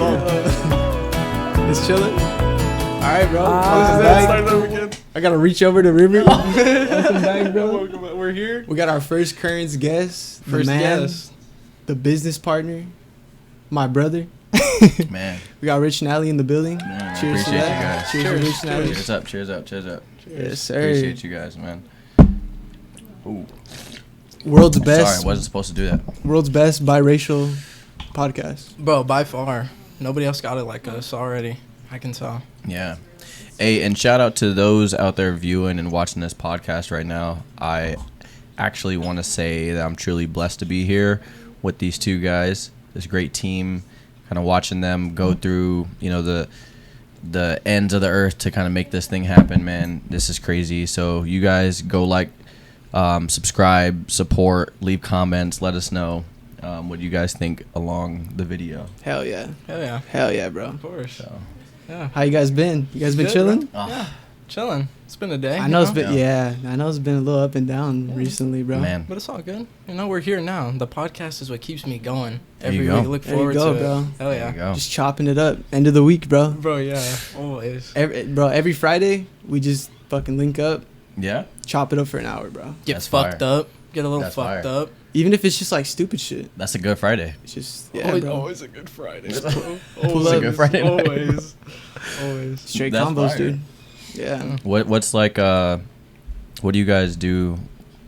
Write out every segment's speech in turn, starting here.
phone. It's chilling. All right, bro. I gotta reach over to River. Welcome back, bro. We're here. We got our first current guest. First guest. The business partner, my brother. Man, we got Rich Nelly in the building. Man, Cheers to appreciate that. you guys. Cheers, Cheers. Rich Nelly. Cheers up, cheers up, cheers up. Yes, sir. Appreciate you guys, man. Ooh. World's best. Sorry, I wasn't supposed to do that. World's best biracial podcast. Bro, by far. Nobody else got it like us already. I can tell. Yeah. Hey, and shout out to those out there viewing and watching this podcast right now. I actually want to say that I'm truly blessed to be here with these two guys, this great team, kind of watching them go through, the ends of the earth to kind of make this thing happen, man. This is crazy. So you guys go subscribe, support, leave comments, let us know what you guys think along the video. Hell yeah. Hell yeah. Hell yeah, bro. Of course. So. Yeah. How you guys been? You guys been Good, chilling? Yeah. Chilling. It's been a day. I know it's been Yeah. I know it's been a little up and down recently, bro. Man. But it's all good. We're here now. The podcast is what keeps me going There you every go. week. Look There you forward go, to bro. it. Hell There yeah. you go. Just chopping it up. End of the week, bro. Bro, yeah. Always. Every Friday we just fucking link up, Yeah? chop it up for an hour, bro. Get That's fucked fire. up. Get a little That's fucked fire. up. Even if it's just like stupid shit. That's a good Friday. It's just Always a good Friday. It's a good Friday night. Always. Always. Straight That's combos, fire. dude. Yeah. What's like what do you guys do,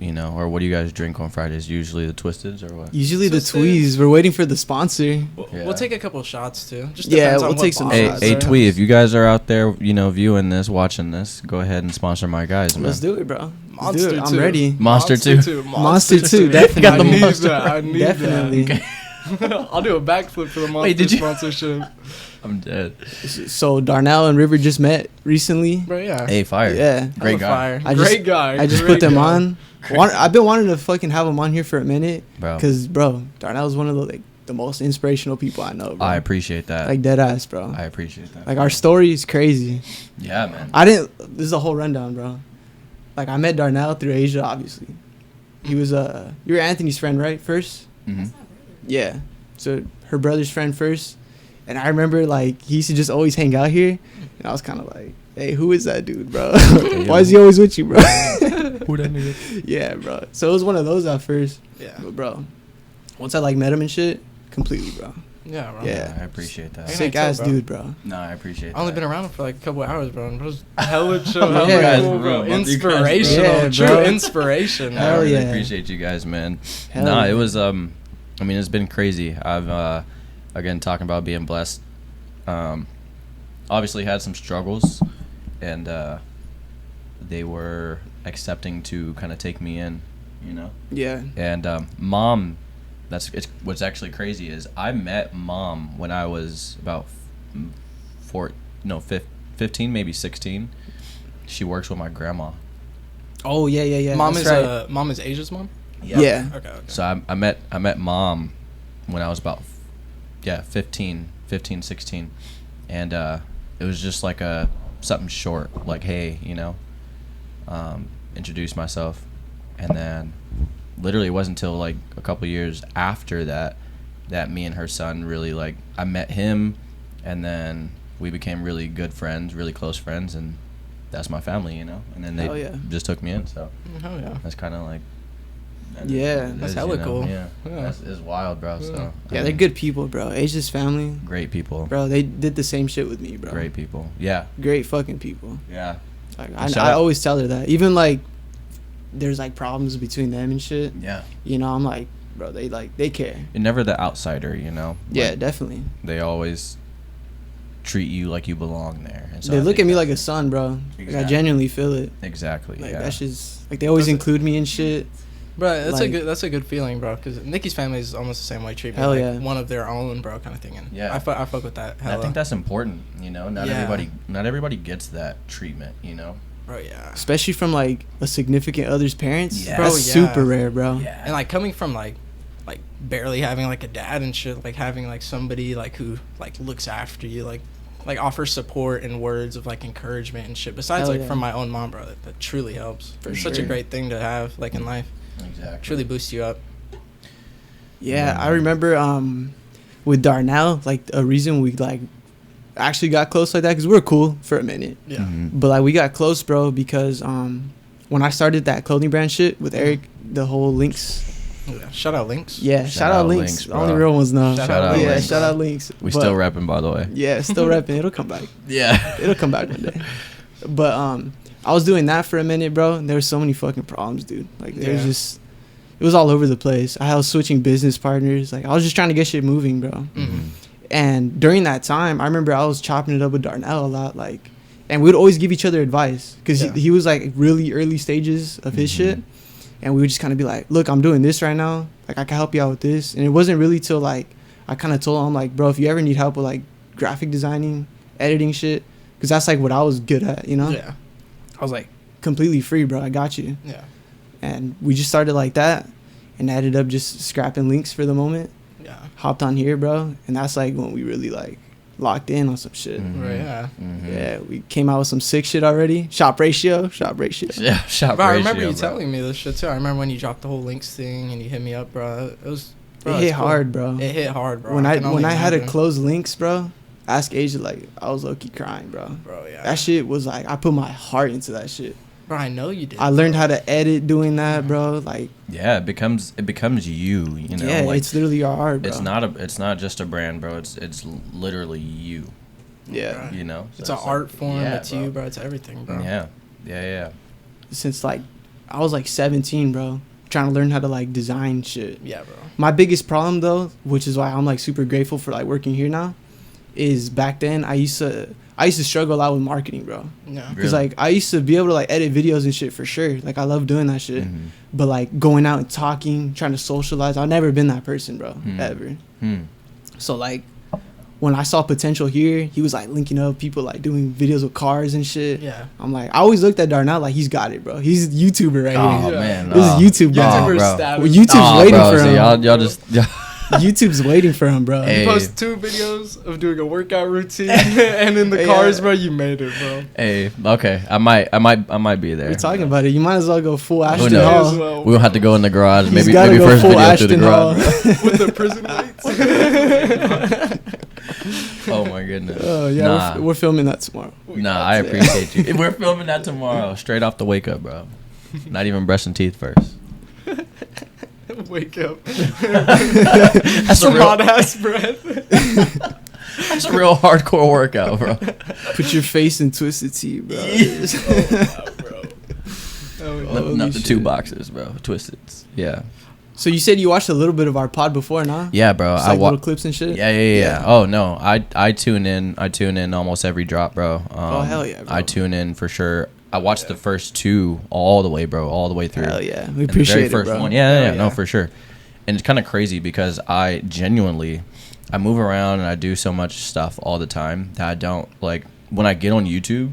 or what do you guys drink on Fridays? Usually the Twisteds or what? Usually the Twisted. tweez. We're waiting for the sponsor. Yeah. We'll take a couple shots too. Just Yeah, depends on we'll what take some bottle shots. Hey, it's in. Twee, if you guys are out there, viewing this, watching this, go ahead and sponsor my guys, man. Let's do it, bro. Let's Monster do it. I'm too. ready. Monster too. Monster too, I definitely. need Monster. that. I need Definitely. that. I'll do a backflip for the Monster Wait, did you? sponsorship. I'm dead. So Darnell and River just met recently. Bro, yeah. Hey, fire. Yeah. Great guy. Fire. I just- Great guy. I just Great put them guy. on. I've been wanting to fucking have them on here for a minute. Bro. Cause Darnell is one of the most inspirational people I know, bro. I appreciate that. Like dead ass, bro. I appreciate that. Like our story is crazy. Yeah, man. This is a whole rundown, bro. Like I met Darnell through Asia, obviously. He was you were Anthony's friend, right? First? hmm Yeah. So her brother's friend first. And I remember like he used to just always hang out here. And I was kind of like, hey, who is that dude, bro? Why is he always with you, bro? Who that nigga? Yeah, bro. So it was one of those at first. Yeah. But bro, once I like met him and shit, completely, bro. Yeah, bro. Yeah. I appreciate that. Hey, Sick tell, ass bro. dude, bro. No, I appreciate that. I only been around for like a couple hours, bro. And bro's hella chill. Yeah. Hella Guys, cool, bro. bro. Both you guys, bro. Inspirational. Yeah, True bro. inspiration. I Hell really yeah. appreciate you guys, man. Hell Nah, yeah. it was it's been crazy. I've again talking about being blessed. Obviously had some struggles, and they were accepting to kind of take me in, Yeah. And mom, what's actually crazy is I met mom when I was about 15, maybe 16. She works with my grandma. Oh yeah. Mom That's is right. mom is Asia's mom. Yeah. Okay. So I met mom when I was about 15, 16, and it was just like something short, like, hey, introduce myself, and then literally it wasn't until like a couple years after that me and her son really, like, I met him, and then we became really good friends, really close friends, and that's my family, and then Hell they yeah. just took me in. So Hell yeah. that's kind of like Yeah. it That's is, hella cool. Yeah, Yeah. That's wild, bro. Yeah. So Yeah, they're good people, bro. Asia's family, great people. bro. They did the same shit with me, bro. Great people. Yeah. Great fucking people. Yeah. Like Shout I out- always tell her that. Even like, there's like problems between them and shit. Yeah. I'm like, bro, they care. You're never the outsider, Yeah, Like, definitely. they always treat you like you belong there. And so They I look think at me that's- like a son, bro. Like I Exactly. genuinely feel it. Exactly. Like yeah. that's just like they always That's- include me in shit. Bro, Like- that's a good feeling, bro. Because Nikki's family is almost the same way, treat me Hell like yeah. one of their own, bro, kind of thing. And Yeah. I fuck with that. And I Hella. think that's important. Not Yeah. everybody gets that treatment. bro, yeah. Especially from like a significant other's parents. Yeah. Bro, Bro, that's yeah. super rare, bro. Yeah. And like coming from like barely having like a dad and shit, like having like somebody like who like looks after you, like offers support and words of like encouragement and shit. Besides Hell like yeah. from my own mom, bro, that truly helps. For It's such a sure. great thing to have like in life. Exactly. Truly boosts you up. Yeah, Yeah. I remember with Darnell, like a reason we like actually got close like that, because we were cool for a minute. Yeah. Mm-hmm. But like we got close, bro, because when I started that clothing brand shit with Eric, the whole links. Yeah. Shout out Links. Yeah, shout out links. bro. Only real ones know. Shout out yeah, Links, shout bro. out links. We But- still repping, by the way. Yeah, still repping. It'll come back. Yeah. It'll come back one day. But I was doing that for a minute, bro. And there was so many fucking problems, dude. Like there was Yeah. just, it was all over the place. I was switching business partners. Like I was just trying to get shit moving, bro. Mm-hmm. And during that time, I remember I was chopping it up with Darnell a lot, like, and we would always give each other advice because Yeah. he was like really early stages of his shit, and we would just kind of be like, "Look, I'm doing this right now. Like, I can help you out with this." And it wasn't really till like I kind of told him like, "Bro, if you ever need help with like graphic designing, editing shit, because that's like what I was good at, you know." Yeah. I was like, completely free, bro. I got you. Yeah. And we just started like that, and ended up just scrapping links for the moment. Yeah. Hopped on here, bro, and that's like when we really like locked in on some shit. Mhm. Right. Yeah. Mhm. Yeah, we came out with some sick shit already. Shop ratio. Yeah, shop Bro, I ratio, remember you bro. telling me this shit too. I remember when you dropped the whole links thing and you hit me up, bro. It was. Bro, It it's hit cool. hard, bro. It hit hard, bro. When I can only had to imagine. close links, bro, ask Asia, like I was low key crying, bro. Bro, yeah. That shit was like I put my heart into that shit. Bro, I know you did. I learned how to edit doing that, bro. Like Yeah, it becomes you. You know, yeah, like, it's literally your art, bro. it's not just a brand, bro. It's literally you. Yeah. Right. You know, It's So an art form. yeah, It's bro. you, bro. It's everything, bro. Yeah. Since like I was like 17, bro, trying to learn how to like design shit. Yeah, bro. My biggest problem though, which is why I'm like super grateful for like working here now, is back then I used to struggle a lot with marketing, bro. Yeah. Because Really? like I used to be able to like edit videos and shit for sure. Like I love doing that shit. Mhm. But like going out and talking, trying to socialize, I've never been that person, bro. Hmm. Ever. Hmm. So like when I saw potential here, he was like linking up people like doing videos with cars and shit. Yeah. I'm like, I always looked at Darnell like he's got it, bro. He's a YouTuber right Oh here. Yeah. man, This is YouTube, bro. YouTuber bro. status. Well, YouTube's waiting bro, for so him. y'all just YouTube's waiting for him, bro. Hey. You post 2 videos of doing a workout routine, and in the Yeah. cars, bro, you made it, bro. Hey, okay, I might be there. We're talking about it. You might as well go full Ashton knows? Hall. As well. We'll have to go in the garage. He's Maybe gotta go first full video through the Ashton garage. With the prison lights. Oh my goodness. Oh yeah, Nah. we're filming that tomorrow. Nah, I appreciate you. We're filming that tomorrow, straight off the wake up, bro. Not even brushing teeth first. Wake up. That's Some a real, hot ass bread. that's a real hardcore workout, bro. Put your face in Twisted Tea, bro. bro. Oh, Lifting up the shit. 2 boxes, bro. Twisted. Yeah. So you said you watched a little bit of our pod before, nah? Yeah, bro. Just like little clips and shit. Yeah. Oh no, I tune in. I tune in almost every drop, bro. Hell yeah, bro. I tune in for sure. I watched the first 2 all the way, bro, all the way through. Hell yeah, we And the appreciate very it, first bro. one. Yeah, Hell no, for sure. And it's kind of crazy because I move around and I do so much stuff all the time that I don't like when I get on YouTube.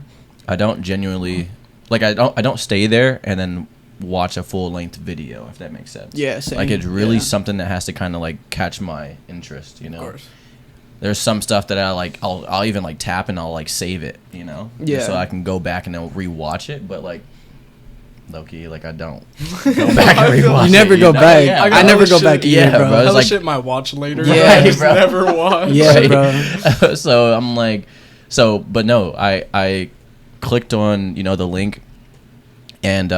I don't genuinely like. I don't stay there and then watch a full length video, if that makes sense. Yeah, same. Like it's really Yeah. something that has to kind of like catch my interest, you know. Of course. There's some stuff that I like. I'll even like tap and I'll like save it, you know. Just Yeah. so I can go back and then rewatch it, but like. Low-key, like I don't go back and rewatch You never it, go know? back. Yeah, I bro. never hella go back shit- either, yeah, bro. bro. It's Hella like- shit might watch later. Yeah, Yeah, I just bro. never watch. Yeah, Right. bro. So I'm like, but no, I clicked on the link, and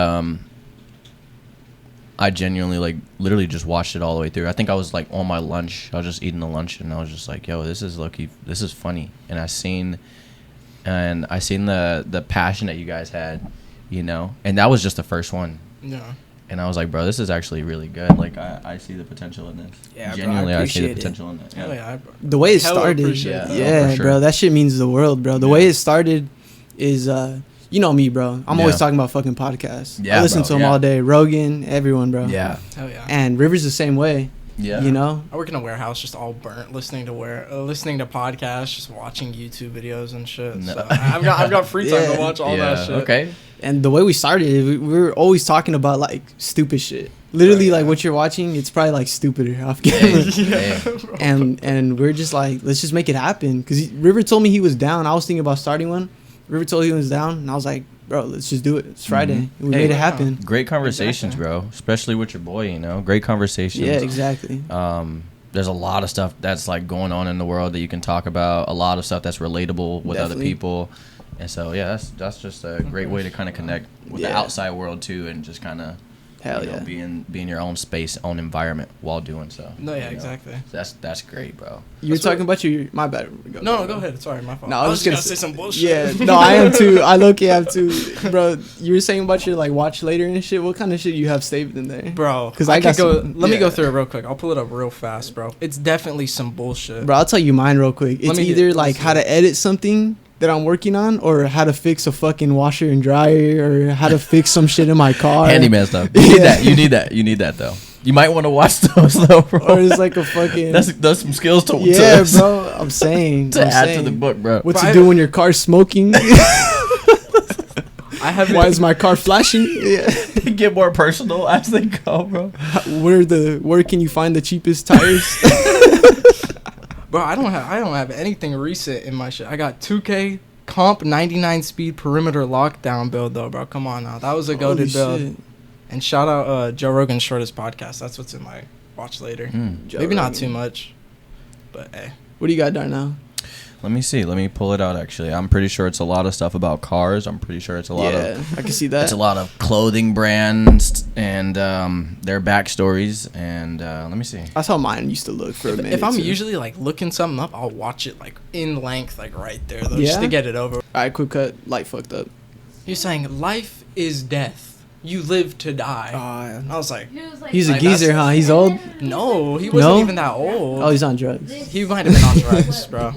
I genuinely like literally just watched it all the way through. I think I was like on my lunch. I was just eating the lunch, and I was just like, yo, this is lucky. This is funny. And I seen the passion that you guys had, and that was just the first one. Yeah. And I was like, bro, this is actually really good. Like, I see the potential in this. Yeah, bro, I Genuinely, I see the appreciate it. potential in this. Hell yeah. Bro. The way it Hella started, appreciate that. yeah, for sure. bro, that shit means the world, bro. The Yeah. way it started is, you know me, bro. I'm always Yeah. talking about fucking podcasts. Yeah, I listen bro, to them yeah. all day. Rogan, everyone, bro. Yeah. Hell yeah. And River's the same way. Yeah. You know? I work in a warehouse, just all burnt, listening to podcasts, just watching YouTube videos and shit. No. So I've got free time Yeah. to watch all that shit. Okay. And the way we started, we were always talking about like stupid shit. Literally, Oh, yeah. like what you're watching, it's probably like stupider off Hey, camera. hey. bro. And we're just like, let's just make it happen. Cause River told me he was down. I was thinking about starting one. River told me he was down, and I was like, bro, let's just do it. It's Friday. Mhm. And we Hey. made it happen. Great conversations, Exactly. bro. Especially with your boy, Great conversations. Yeah, exactly. there's a lot of stuff that's like going on in the world that you can talk about. A lot of stuff that's relatable with other people. And so, yeah, that's just a great way to kind of connect with the outside world, too, and just kind of, be in your own space, own environment while doing so. No, yeah, exactly. So that's great, bro. You were talking about my bad. Go ahead. Sorry, my fault. No, I was just going to say some bullshit. Yeah, no, I am too. I low-key have too. Bro, you were saying about your, like, watch later and shit. What kind of shit you have saved in there? Bro, because I got let me go through it real quick. I'll pull it up real fast, bro. It's definitely some bullshit. Bro, I'll tell you mine real quick. It's either, like, how to edit something that I'm working on, or how to fix a fucking washer and dryer, or how to fix some shit in my car. Handyman stuff. You need that though. You might want to watch those though, bro. Or it's like a fucking that's some skills to bro. I'm saying to add to the book, bro. What to do when your car's smoking? Why is my car flashing? They get more personal as they go, bro. Where can you find the cheapest tires? Bro, I don't have anything recent in my shit. I got 2K comp 99 speed perimeter lockdown build though, bro. Come on now, that was a goated build. Shit. And shout out Joe Rogan's shortest podcast. That's what's in my watch later. Maybe Rogan. Not too much, but hey. What do you got, Darnell? Let me see. Let me pull it out, actually. I'm pretty sure it's a lot of stuff about cars. I'm pretty sure it's a lot of... I can see that. It's a lot of clothing brands and their backstories. And let me see. That's how mine used to look for a minute. If I'm usually, like, looking something up, I'll watch it, like, in length, like, right there, though, just to get it over. All right, quick cut. Light fucked up. You're saying life is death. You live to die. I was like... He's a geezer, huh? He's old? No, he wasn't even that old. Oh, he's on drugs. He might have been on drugs, bro.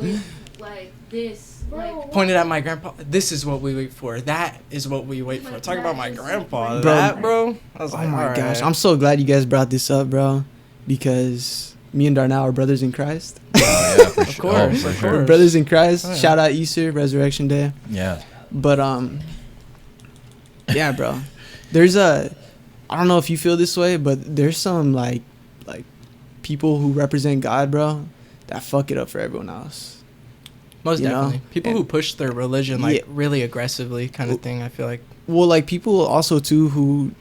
This, like, pointed at my grandpa. This is what we wait for. That is what we wait for. Talk about my grandpa. Bro. Bro. I was like, oh my gosh, I'm so glad you guys brought this up, bro, because me and Darnell are brothers in Christ. Oh yeah, for of course, of course. We're brothers in Christ. Oh, yeah. Shout out Easter, Resurrection Day. Yeah. But yeah, bro. There's I don't know if you feel this way, but there's some like people who represent God, bro, that fuck it up for everyone else. Most definitely. People who push their religion, like, really aggressively kind of thing, I feel like. Well, like, people also, too, who,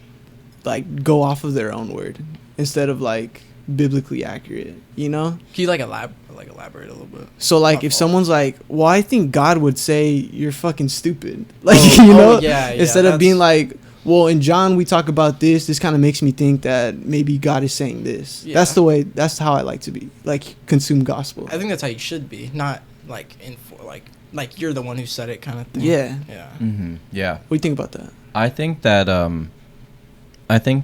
like, go off of their own word instead of, like, biblically accurate, you know? Can you, like, elaborate a little bit? So, like, if someone's like, well, I think God would say you're fucking stupid. Like, you know? Instead of being like, well, in John, we talk about this. This kind of makes me think that maybe God is saying this. Yeah. That's how I like to be. Like, consume gospel. I think that's how you should be, not... like you're the one who said it kind of thing. Yeah. Mm-hmm. Yeah. What do you think about that? I think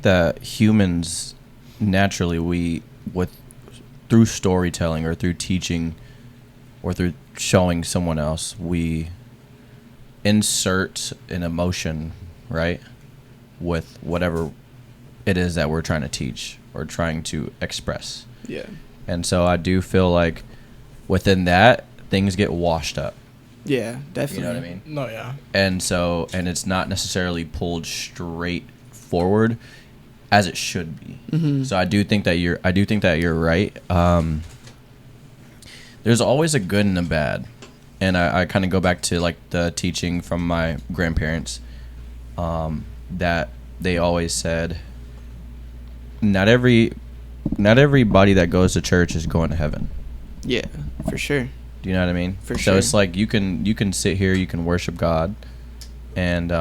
that humans naturally through storytelling or through teaching or through showing someone else, we insert an emotion, right, with whatever it is that we're trying to teach or trying to express. Yeah. And so I do feel like within that, things get washed up. Yeah, definitely. You know what I mean? No, yeah. And it's not necessarily pulled straight forward as it should be. Mm-hmm. So I do think that you're right. There's always a good and a bad. And I kind of go back to like the teaching from my grandparents that they always said not everybody that goes to church is going to heaven. Yeah, for sure. Do you know what I mean? For sure. So it's like you can sit here, you can worship God, and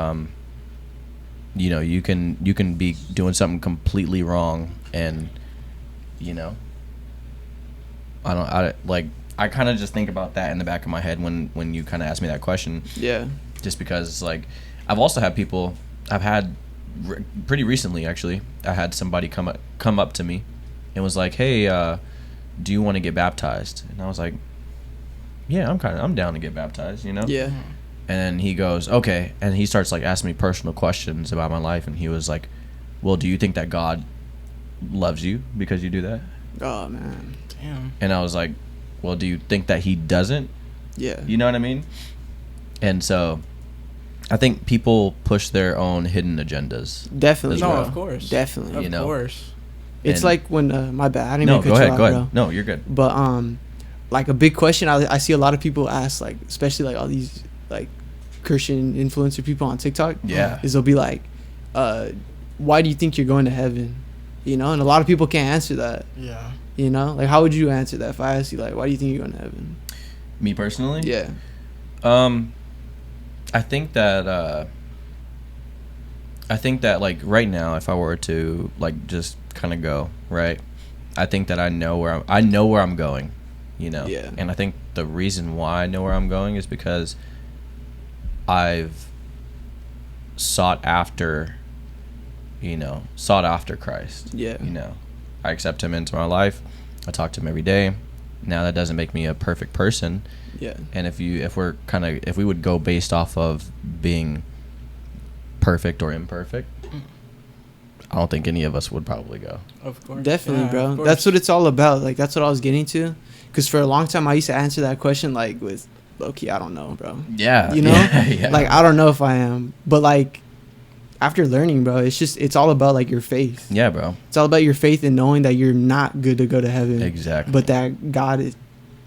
you can be doing something completely wrong, and I kind of just think about that in the back of my head when you kind of ask me that question. Yeah. Just because like I've also had people pretty recently actually I had somebody come up to me and was like, hey, do you want to get baptized? And I was like, yeah, I'm down to get baptized, you know? Yeah. And then he goes, okay. And he starts like asking me personal questions about my life. And he was like, well, do you think that God loves you because you do that? Oh, man. Damn. And I was like, well, do you think that he doesn't? Yeah. You know what I mean? And so I think people push their own hidden agendas. Definitely. No, bro. of course. Definitely. Of course. It's like when, my bad. I didn't no, mean to go cut ahead, you go off, ahead. bro. No, you're good. But, like a big question I see a lot of people ask, like, especially like all these like Christian influencer people on TikTok. Yeah. Is they'll be like, why do you think you're going to heaven? You know, and a lot of people can't answer that. Yeah. You know, like how would you answer that if I asked you like, why do you think you're going to heaven? Me personally? Yeah. I think that like right now, if I were to like just kind of go right, I think that I know where I'm going, you know. Yeah. And I think the reason why I know where I'm going is because I've sought after Christ. Yeah. You know, I accept him into my life. I talk to him every day. Now that doesn't make me a perfect person. Yeah. And if we would go based off of being perfect or imperfect, I don't think any of us would probably go. Of course. Definitely, Yeah, bro. of course. That's what it's all about. Like, that's what I was getting to. Because for a long time, I used to answer that question, like, with, low-key, I don't know, bro. Yeah. You know? Yeah. Like, I don't know if I am. But, like, after learning, bro, it's all about, like, your faith. Yeah, bro. It's all about your faith in knowing that you're not good to go to heaven. Exactly. But that God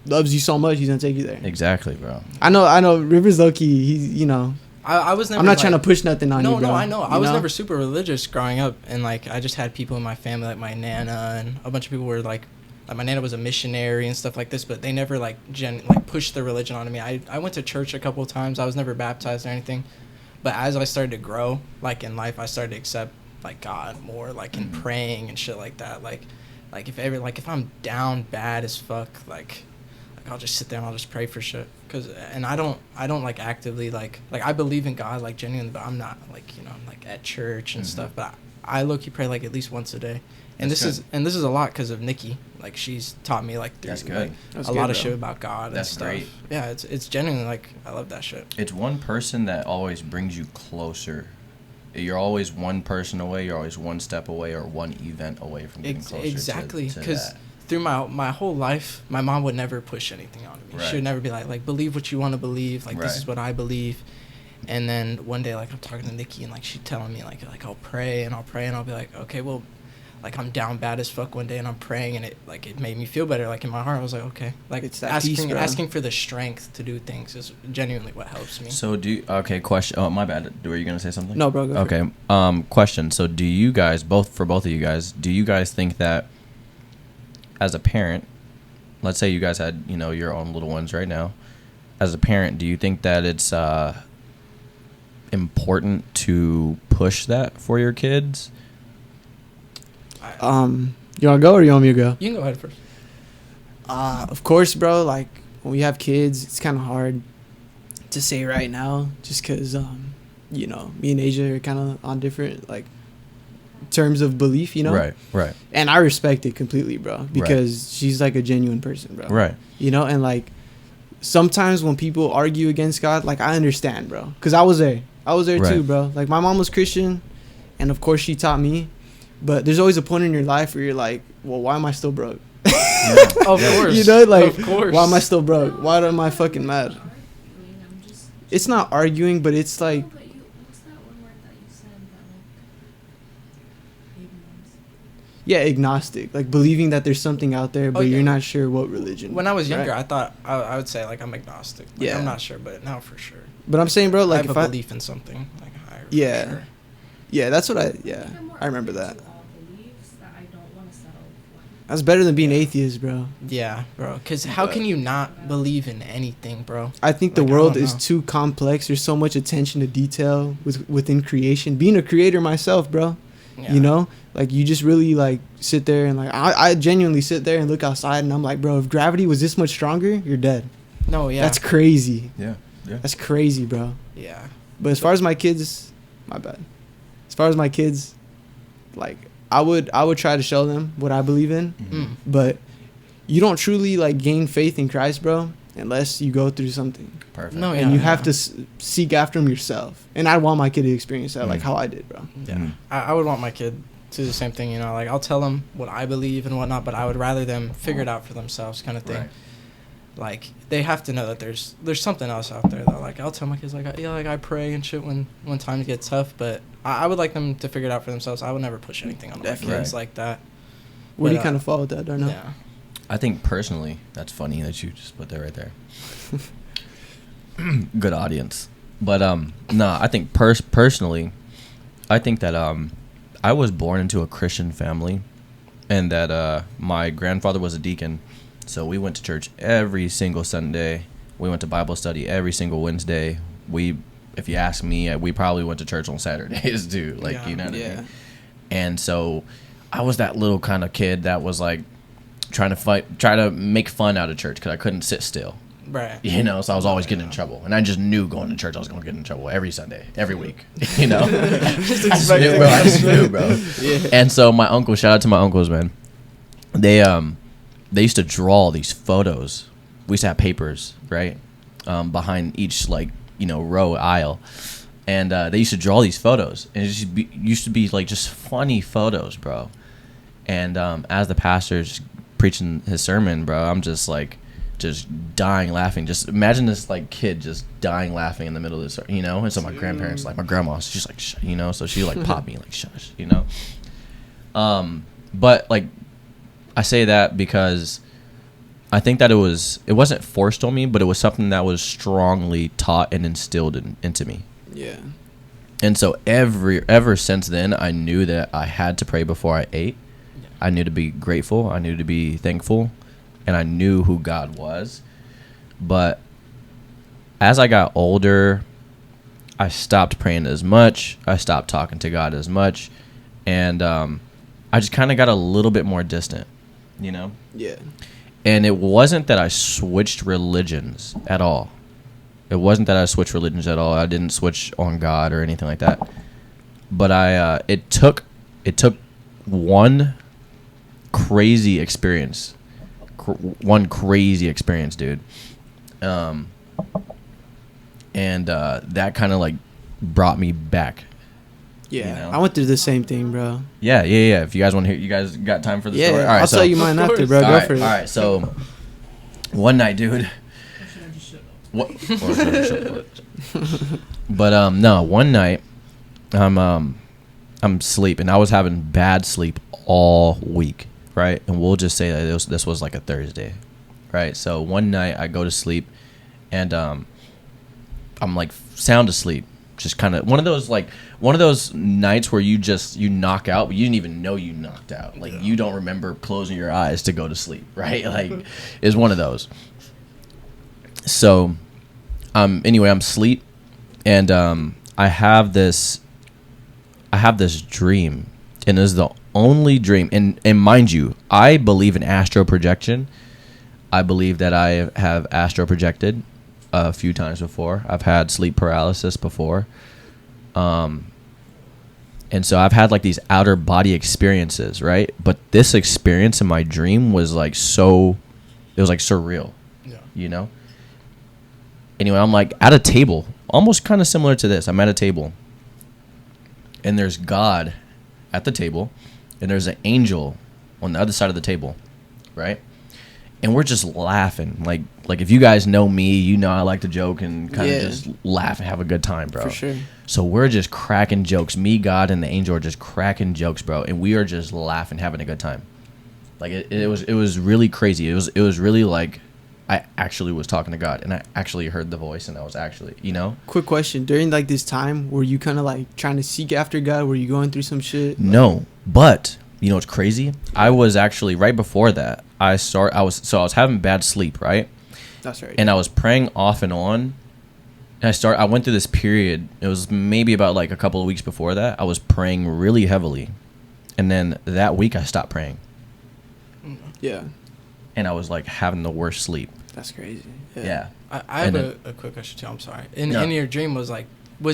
loves you so much, he's going to take you there. Exactly, bro. I know. Rivers low-key, he's, you know. I was never. I'm not like, trying to push nothing on you, bro. No, I know. I was know? never super religious growing up, and like I just had people in my family, like my nana, and a bunch of people were like my nana was a missionary and stuff like this, but they never like pushed their religion onto me. I went to church a couple of times. I was never baptized or anything, but as I started to grow, like in life, I started to accept like God more, like in praying and shit like that. Like if I'm down bad as fuck, like I'll just sit there and I'll just pray for shit. And I don't like actively like I believe in God like genuinely, but I'm not like, you know, I'm like at church and stuff, but I low-key pray like at least once a day. And this is a lot because of Nikki. Like she's taught me like That's good. Like, That's a good, lot of bro. shit about God That's and stuff. great. Yeah, it's genuinely like I love that shit. It's one person that always brings you closer. You're always one person away. You're always one step away or one event away from getting closer. Exactly, to because that. through my whole life, my mom would never push anything on me. Right. She would never be like believe what you want to believe. Like this Right. is what I believe. And then one day, like I'm talking to Nikki, and like she's telling me like I'll pray and I'll be like, okay, well, like I'm down bad as fuck one day and I'm praying and it made me feel better. Like in my heart, I was like, okay, like It's that asking peace, bro. asking for the strength to do things is genuinely what helps me. So question. Oh, my bad. Were you gonna say something? No, bro, go for it. Okay. Question. So do you guys both of you guys think that as a parent, let's say you guys had, you know, your own little ones right now, as a parent, do you think that it's important to push that for your kids? You want to go or you want me to go? You can go ahead first. Of course, bro. Like when we have kids, it's kind of hard to say right now, just because, you know, me and Asia are kind of on different like terms of belief, you know. Right. And I respect it completely, bro, because she's like a genuine person, bro. Right. You know, and like sometimes when people argue against God, like I understand, bro, because I was there Right. too, bro. Like my mom was Christian, and of course she taught me. But there's always a point in your life where you're like, well, why am I still broke? Yeah. Of course. You know, like, of course. why am I still broke? Why am I fucking mad? It's not arguing, but it's like, What's that one word that you said that like yeah, agnostic. Like believing that there's something out there, but yeah. you're not sure what religion. When I was younger, right? I thought I would say like I'm agnostic. Like, Yeah. I'm not sure, but now for sure. But I'm saying, bro, like I have a belief in something like higher. for Yeah. sure. yeah, that's what I'm more I remember open that. to all beliefs that I don't want to settle for. That's better than being atheist, bro. Yeah, bro. Because how But- can you not believe in anything, bro? I think the Like, I world don't is know. too complex. There's so much attention to detail within creation. Being a creator myself, bro. Yeah. You know, like you just really like sit there and like I genuinely sit there and look outside and I'm like, bro, if gravity was this much stronger, you're dead. No, yeah. That's crazy. Yeah. That's crazy, bro. yeah. But as far as my kids, my bad. As far as my kids, like I would try to show them what I believe in, Mm. but you don't truly like gain faith in Christ, bro, unless you go through something. Perfect. No, yeah. And you have to seek after him yourself. And I want my kid to experience that, like Mhm. how I did, bro. Yeah. Mhm. I would want my kid to do the same thing, you know, like I'll tell them what I believe and whatnot, but I would rather them figure it out for themselves kind of thing. Right. Like they have to know that there's something else out there though. Like I'll tell my kids like I pray and shit when times get tough, but I would like them to figure it out for themselves. I would never push anything on my Definitely. kids like that. Where do you But, kind of fall with that, Darnell? Yeah. I think personally, that's funny that you just put that right there. Good audience. But no, I think personally, I think that I was born into a Christian family, and that my grandfather was a deacon, so we went to church every single Sunday. We went to Bible study every single Wednesday. If you ask me, we probably went to church on Saturdays too. Like, Yeah. you know what I mean? And so I was that little kind of kid that was like try to make fun out of church because I couldn't sit still. Right. You know, so I was always getting in trouble. And I just knew going to church I was going to get in trouble every Sunday, every week. You know? I just knew, bro. Yeah. And so my uncle, shout out to my uncles, man. They used to draw these photos. We used to have papers, right? Behind each, like, you know, row, aisle. And they used to draw these photos. And it used to be like just funny photos, bro. And as the pastor's preaching his sermon, bro, I'm just like, just dying laughing. Just imagine this like kid just dying laughing in the middle of this, you know. And so my grandparents, like my grandma, she's like, shh, you know, so she like popped me like, shush, you know. But like, I say that because I think that it wasn't forced on me, but it was something that was strongly taught and instilled into me. Yeah. And so ever since then, I knew that I had to pray before I ate. I knew to be grateful. I knew to be thankful. And I knew who God was. But as I got older, I stopped praying as much. I stopped talking to God as much. And I just kind of got a little bit more distant, you know? Yeah. And it wasn't that I switched religions at all. It wasn't that I switched religions at all. I didn't switch on God or anything like that. But it took one crazy experience. One crazy experience, dude. And that kind of like brought me back. Yeah, you know? I went through the same thing, bro. Yeah. If you guys want to hear, you guys got time for the story? Yeah, All right, I'll tell you mine after, bro. Go for it. All right, so one night, dude. What? But no, one night, I'm sleeping. I was having bad sleep all week, right? And we'll just say that this was like a Thursday, right? So one night I go to sleep, and I'm like sound asleep, just kind of one of those nights where you knock out, but you didn't even know you knocked out. Like you don't remember closing your eyes to go to sleep, right? Like it's one of those. So, anyway, I'm asleep, and I have this dream, and it's the only dream. And mind you, I believe in astral projection. I believe that I have astral projected a few times before. I've had sleep paralysis before, and so I've had like these outer body experiences, right? But this experience in my dream was like it was like surreal, you know. Anyway, I'm like at a table, almost kind of similar to this. I'm at a table, and there's God at the table, and there's an angel on the other side of the table, right? And we're just laughing. Like if you guys know me, you know I like to joke and kind of just laugh and have a good time, bro. For sure. So we're just cracking jokes. Me, God, and the angel are just cracking jokes, bro. And we are just laughing, having a good time. Like it was really crazy. It was really like I actually was talking to God, and I actually heard the voice, and I was actually, you know. Quick question: during like this time, were you kind of like trying to seek after God? Were you going through some shit? No, but you know what's crazy? I was actually right before that. I was having bad sleep, right? That's right. And I was praying off and on. And I went through this period. It was maybe about like a couple of weeks before that. I was praying really heavily, and then that week I stopped praying. Yeah. And I was like having the worst sleep. That's crazy. Yeah. I have a quick question too. I'm sorry. In your dream, was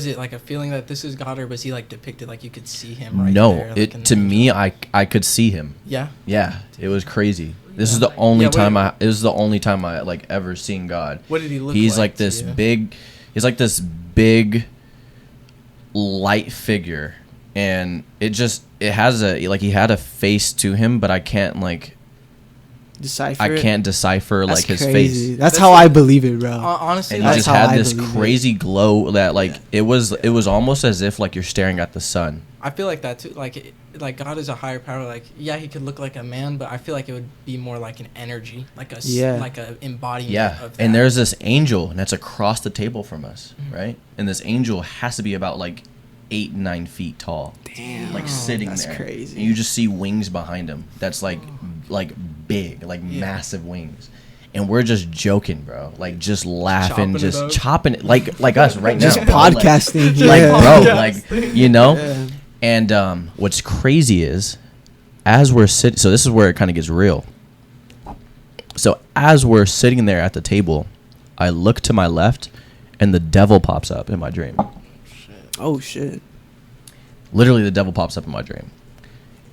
it like a feeling that this is God, or was he like depicted like you could see him right there? Like To me, I could see him. Yeah. Yeah, it was crazy. This is the only time I like ever seen God. What did he look like? He's like this big. He's like this big light figure, and it has he had a face to him, but I can't like decipher. I can't decipher That's like his crazy. face. That's how I believe it, bro. Honestly, And he that's just how had I this believe crazy glow that like it was almost as if like you're staring at the sun. I feel like that too. Like God is a higher power. Like he could look like a man, but I feel like it would be more like an energy, like a embodiment. Yeah, of that. and there's this angel, and that's across the table from us, right? And this angel has to be about like 8-9 feet tall. Damn. Like sitting that's there. crazy. And you just see wings behind him. That's like big, like massive wings. And we're just joking, bro. Like just laughing, just chopping it like us right now. Just bro. podcasting. Like, yeah. bro, like you know? Yeah. And what's crazy is as we're sitting, so this is where it kind of gets real. So as we're sitting there at the table, I look to my left and the devil pops up in my dream. Oh shit. Literally the devil pops up in my dream.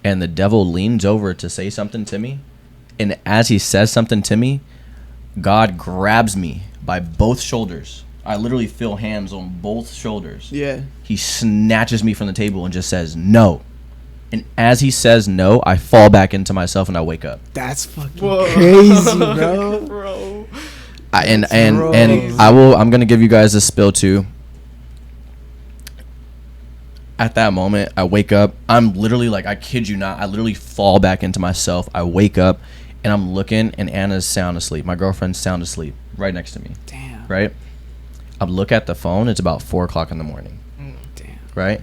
And the devil leans over to say something to me. And as he says something to me, God grabs me by both shoulders. I literally feel hands on both shoulders. Yeah. He snatches me from the table and just says, no. And as he says no, I fall back into myself and I wake up. That's fucking crazy, bro. Bro. And I'm gonna give you guys a spill too. At that moment, I wake up. I'm literally like, I kid you not, I literally fall back into myself. I wake up and I'm looking and Anna's sound asleep. My girlfriend's sound asleep right next to me. Damn. Right? I look at the phone. It's about 4 o'clock in the morning. Damn. Right?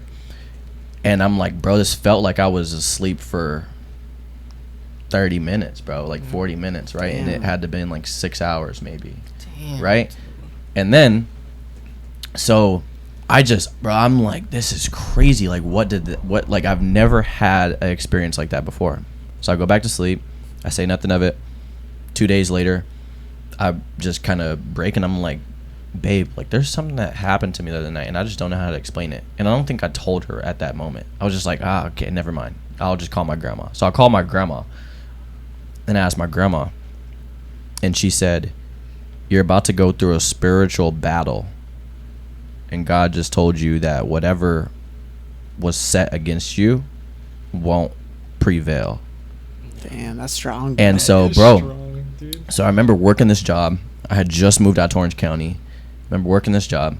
And I'm like, bro, this felt like I was asleep for 30 minutes, bro. Like 40 minutes, right? Damn. And it had to been like 6 hours maybe. Damn. Right? And then, so I'm like, this is crazy. Like, like, I've never had an experience like that before. So I go back to sleep. I say nothing of it. 2 days later, I just kind of break and I'm like, babe, like, there's something that happened to me the other night and I just don't know how to explain it. And I don't think I told her at that moment. I was just like, okay, never mind. I'll just call my grandma. So I called my grandma and I asked my grandma. And she said, you're about to go through a spiritual battle. And God just told you that whatever was set against you won't prevail. Damn, that's strong. And so, That is bro, strong, dude. so I remember working this job. I had just moved out to Orange County. I remember working this job,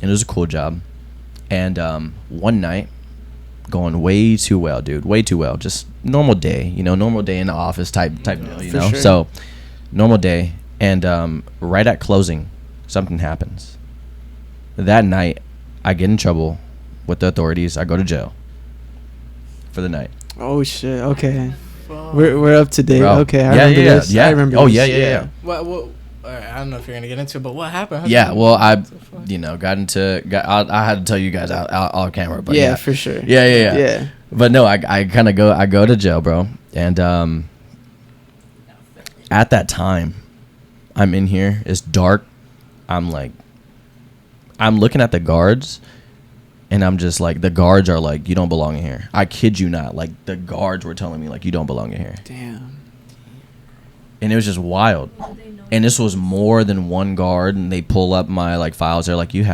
and it was a cool job. And one night, going way too well, dude, way too well. Just normal day, normal day in the office type deal, you know. Sure. So, normal day, and right at closing, something happens. That night, I get in trouble with the authorities. I go to jail for the night. Oh shit. Okay. Fuck. We're up to date. Bro. Okay, I remember this. Yeah. I remember Oh this. yeah. What? All right, I don't know if you're gonna get into it, but what happened? Yeah, well, I What the fuck? I had to tell you guys out camera, but Yeah, for sure. Yeah. But no, I kind of go to jail, bro. And at that time, I'm in here. It's dark. I'm looking at the guards, and I'm just like, the guards are like, you don't belong in here. I kid you not. Like, the guards were telling me, like, you don't belong in here. Damn. And it was just wild. And this was more than one guard, and they pull up my like files. They're like, you've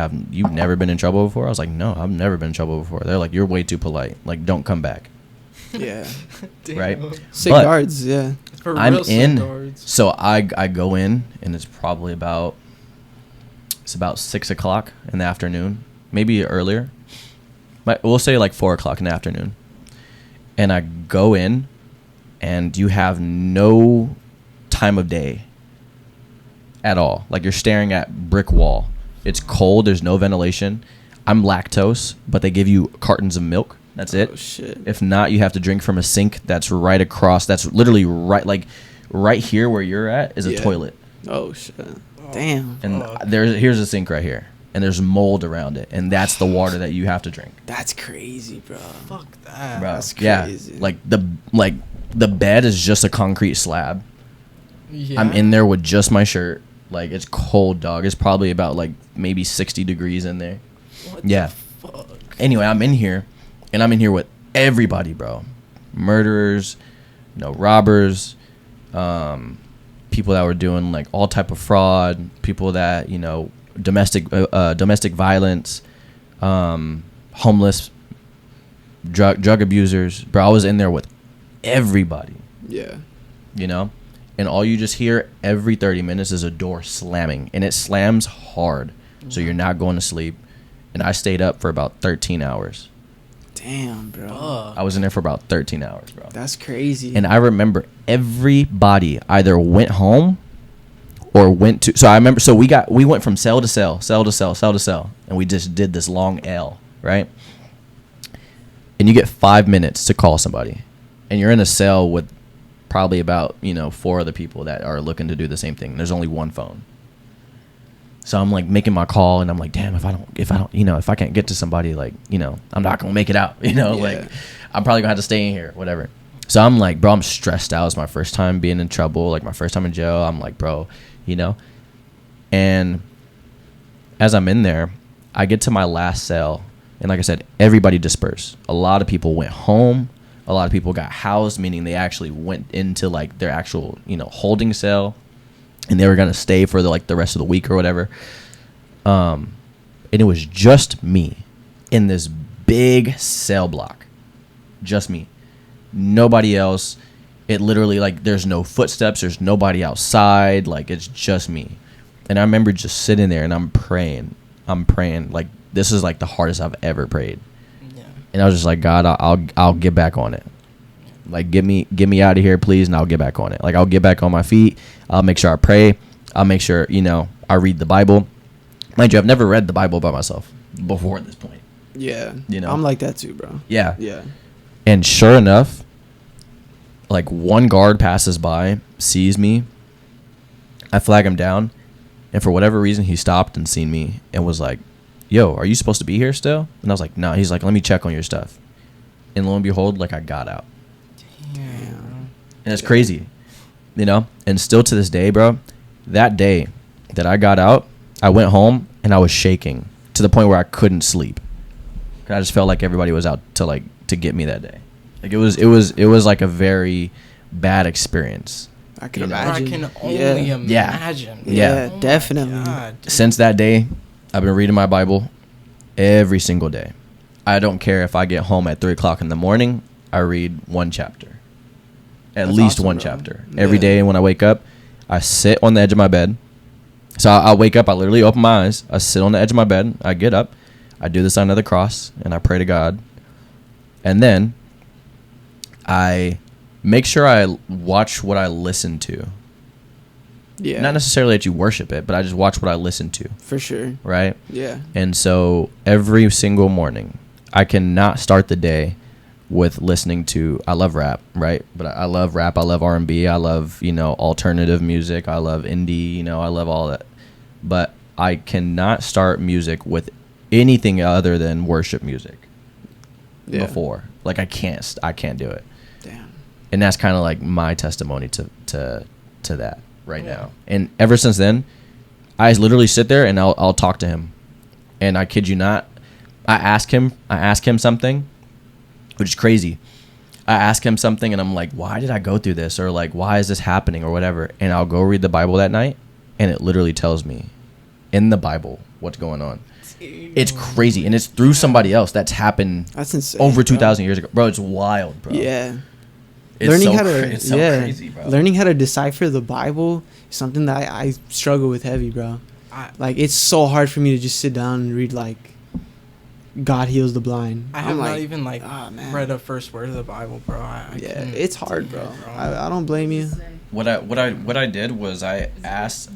never been in trouble before? I was like, no, I've never been in trouble before. They're like, you're way too polite. Like, don't come back. Yeah. Damn. Right? Sick But guards. Yeah. For I'm real in. guards. So I go in, and it's probably about 6 o'clock in the afternoon, maybe earlier. We'll say like 4 o'clock in the afternoon. And I go in, and you have no time of day at all. Like, you're staring at brick wall. It's cold. There's no ventilation. I'm lactose, but they give you cartons of milk. That's it. Oh shit. If not, you have to drink from a sink that's right across. That's literally right here where you're at is a Yeah. toilet. Oh shit. Damn. And here's a sink right here, and there's mold around it, and that's the water that you have to drink. That's crazy, bro. Fuck that. Bro, That's yeah, crazy. like the bed is just a concrete slab. Yeah. I'm in there with just my shirt. Like, it's cold, dog. It's probably about like maybe 60 degrees in there. What Yeah. the fuck? Anyway, I'm in here, and I'm in here with everybody, bro. Murderers, robbers, people that were doing like all type of fraud, people that domestic violence, homeless, drug abusers. Bro, I was in there with everybody. Yeah. And all you just hear every 30 minutes is a door slamming, and it slams hard, so you're not going to sleep. And I stayed up for about 13 hours. Damn, bro. Fuck. I was in there for about 13 hours, bro. That's crazy. And I remember everybody either went home or went to. So I remember. So we went from cell to cell, and we just did this long L, right? and you get 5 minutes to call somebody, and you're in a cell with probably about 4 other people that are looking to do the same thing. There's only one phone. So I'm like making my call, and I'm like, damn, if I can't get to somebody, like, I'm not gonna make it out. Like, I'm probably gonna have to stay in here, whatever. So I'm like, bro, I'm stressed out. It's my first time being in trouble, like my first time in jail. I'm like, bro, and as I'm in there, I get to my last cell, and like I said, everybody dispersed. A lot of people went home. A lot of people got housed, meaning they actually went into like their actual, holding cell, and they were gonna stay for the rest of the week or whatever. And it was just me in this big cell block, just me, nobody else. It literally, like, there's no footsteps, there's nobody outside, like, it's just me. And I remember just sitting there and I'm praying like this is like the hardest I've ever prayed. Yeah. And I was just like, God, I'll get back on it. Like, get me out of here, please, and I'll get back on it. Like, I'll get back on my feet. I'll make sure I pray. I'll make sure, I read the Bible. Mind you, I've never read the Bible by myself before this point. Yeah. I'm like that too, bro. Yeah. Yeah. And sure enough, like, one guard passes by, sees me. I flag him down. And for whatever reason, he stopped and seen me and was like, yo, are you supposed to be here still? And I was like, no. He's like, let me check on your stuff. And lo and behold, like, I got out. Damn. And it's crazy, And still to this day, bro, that day that I got out, I went home and I was shaking to the point where I couldn't sleep. I just felt like everybody was out to get me that day. Like, it was like a very bad experience. I can imagine. I can only imagine. Yeah, oh, definitely. God, since that day, I've been reading my Bible every single day. I don't care if I get home at 3:00 in the morning. I read one chapter. At least awesome, one bro. chapter. Every day when I wake up, I sit on the edge of my bed. So I wake up, I literally open my eyes, I sit on the edge of my bed, I get up, I do the sign of the cross, and I pray to God. And then I make sure I watch what I listen to. Yeah. Not necessarily that you worship it, but I just watch what I listen to. For sure. Right? Yeah. And so every single morning, I cannot start the day with listening to, I love rap, right? But I love rap, I love R&B, I love, alternative music, I love indie, I love all that. But I cannot start music with anything other than worship music before. Like, I can't do it. Damn. And that's kind of like my testimony to that right now. And ever since then, I literally sit there and I'll talk to him. And I kid you not, I ask him something, which is crazy. I ask him something and I'm like, why did I go through this? Or like, why is this happening or whatever? And I'll go read the Bible that night and it literally tells me in the Bible what's going on. It's crazy. And it's through somebody else that's happened. That's insane. Over 2,000 years ago. Bro, it's wild, bro. Yeah. It's so crazy, bro. Learning how to decipher the Bible is something that I struggle with heavy, bro. Like, it's so hard for me to just sit down and read, like, God heals the blind. I have not even read a first word of the Bible, bro. It's hard, bro. I don't blame you. What I did was I asked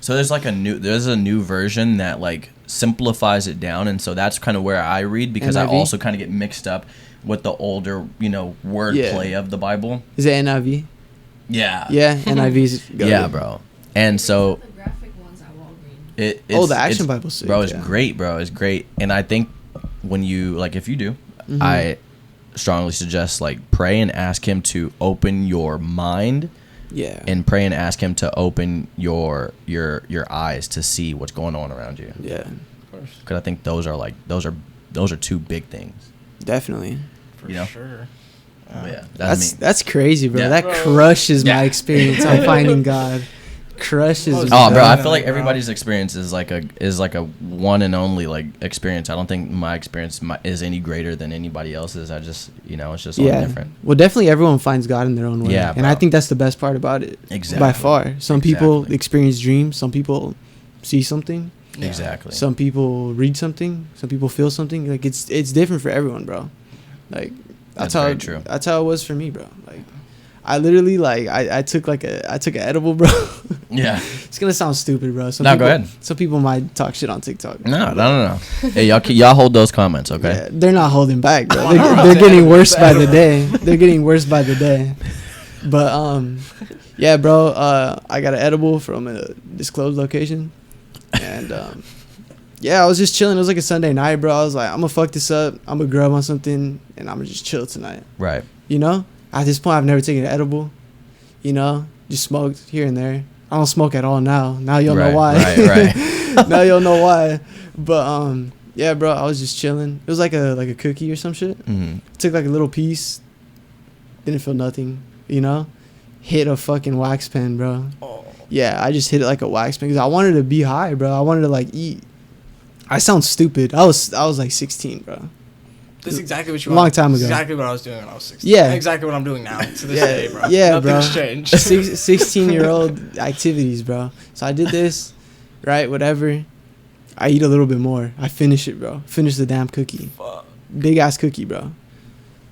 so there's a new version that like simplifies it down, and so that's kind of where I read because NIV? I also kind of get mixed up with the older wordplay of the Bible. Is it NIV? Yeah. Yeah, NIV's good. Yeah, bro. And so The graphic ones I won't read. the Action Bible's sick, bro, it's yeah. great, bro. It's great. And I think when you if you do, I strongly suggest pray and ask him to open your mind. Yeah. And pray and ask him to open your eyes to see what's going on around you. Yeah. Of course. Because I think those are two big things. Definitely. For sure. Yeah, That's crazy, bro. Yeah. That crushes my experience on finding God. Crushes. Oh, me, bro, I feel like everybody's experience is like a one and only experience. I don't think my experience is any greater than anybody else's. I just it's just all different. Well, definitely everyone finds God in their own way. Yeah, and I bro. think that's the best part about it. Exactly. By far. Some people experience dreams. Some people see something. Yeah. Exactly. Some people read something. Some people feel something. Like it's different for everyone, bro. Like that's how very true. That's how it was for me, bro. Like I literally like I took an edible, bro. Yeah. It's gonna sound stupid, bro. Go ahead. Some people might talk shit on TikTok. No. Hey, y'all hold those comments, okay? Yeah, they're not holding back, bro. They're getting worse by the day. They're getting worse by the day. But yeah, bro. I got an edible from a disclosed location, and yeah, I was just chilling. It was like a Sunday night, bro. I was like, I'm gonna fuck this up. I'm gonna grub on something, and I'm gonna just chill tonight. Right. You know, at this point, I've never taken an edible. You know, just smoked here and there. I don't smoke at all now. Now you'll know why. Right. Now you'll know why. But yeah, bro, I was just chilling. It was like a cookie or some shit. Mm-hmm. Took like a little piece. Didn't feel nothing. You know, hit a fucking wax pen, bro. Oh. Yeah, I just hit it like a wax pen because I wanted to be high, bro. I wanted to like eat. I sound stupid. I was like 16, bro. That's exactly what you want. Long time ago. Exactly what I was doing when I was 16. Yeah. Exactly what I'm doing now to this day, bro. Yeah, Nothing's bro. changed. 16-year-old activities, bro. So I did this, right? Whatever. I eat a little bit more. I finish it, bro. Finish the damn cookie. Fuck. Big ass cookie, bro.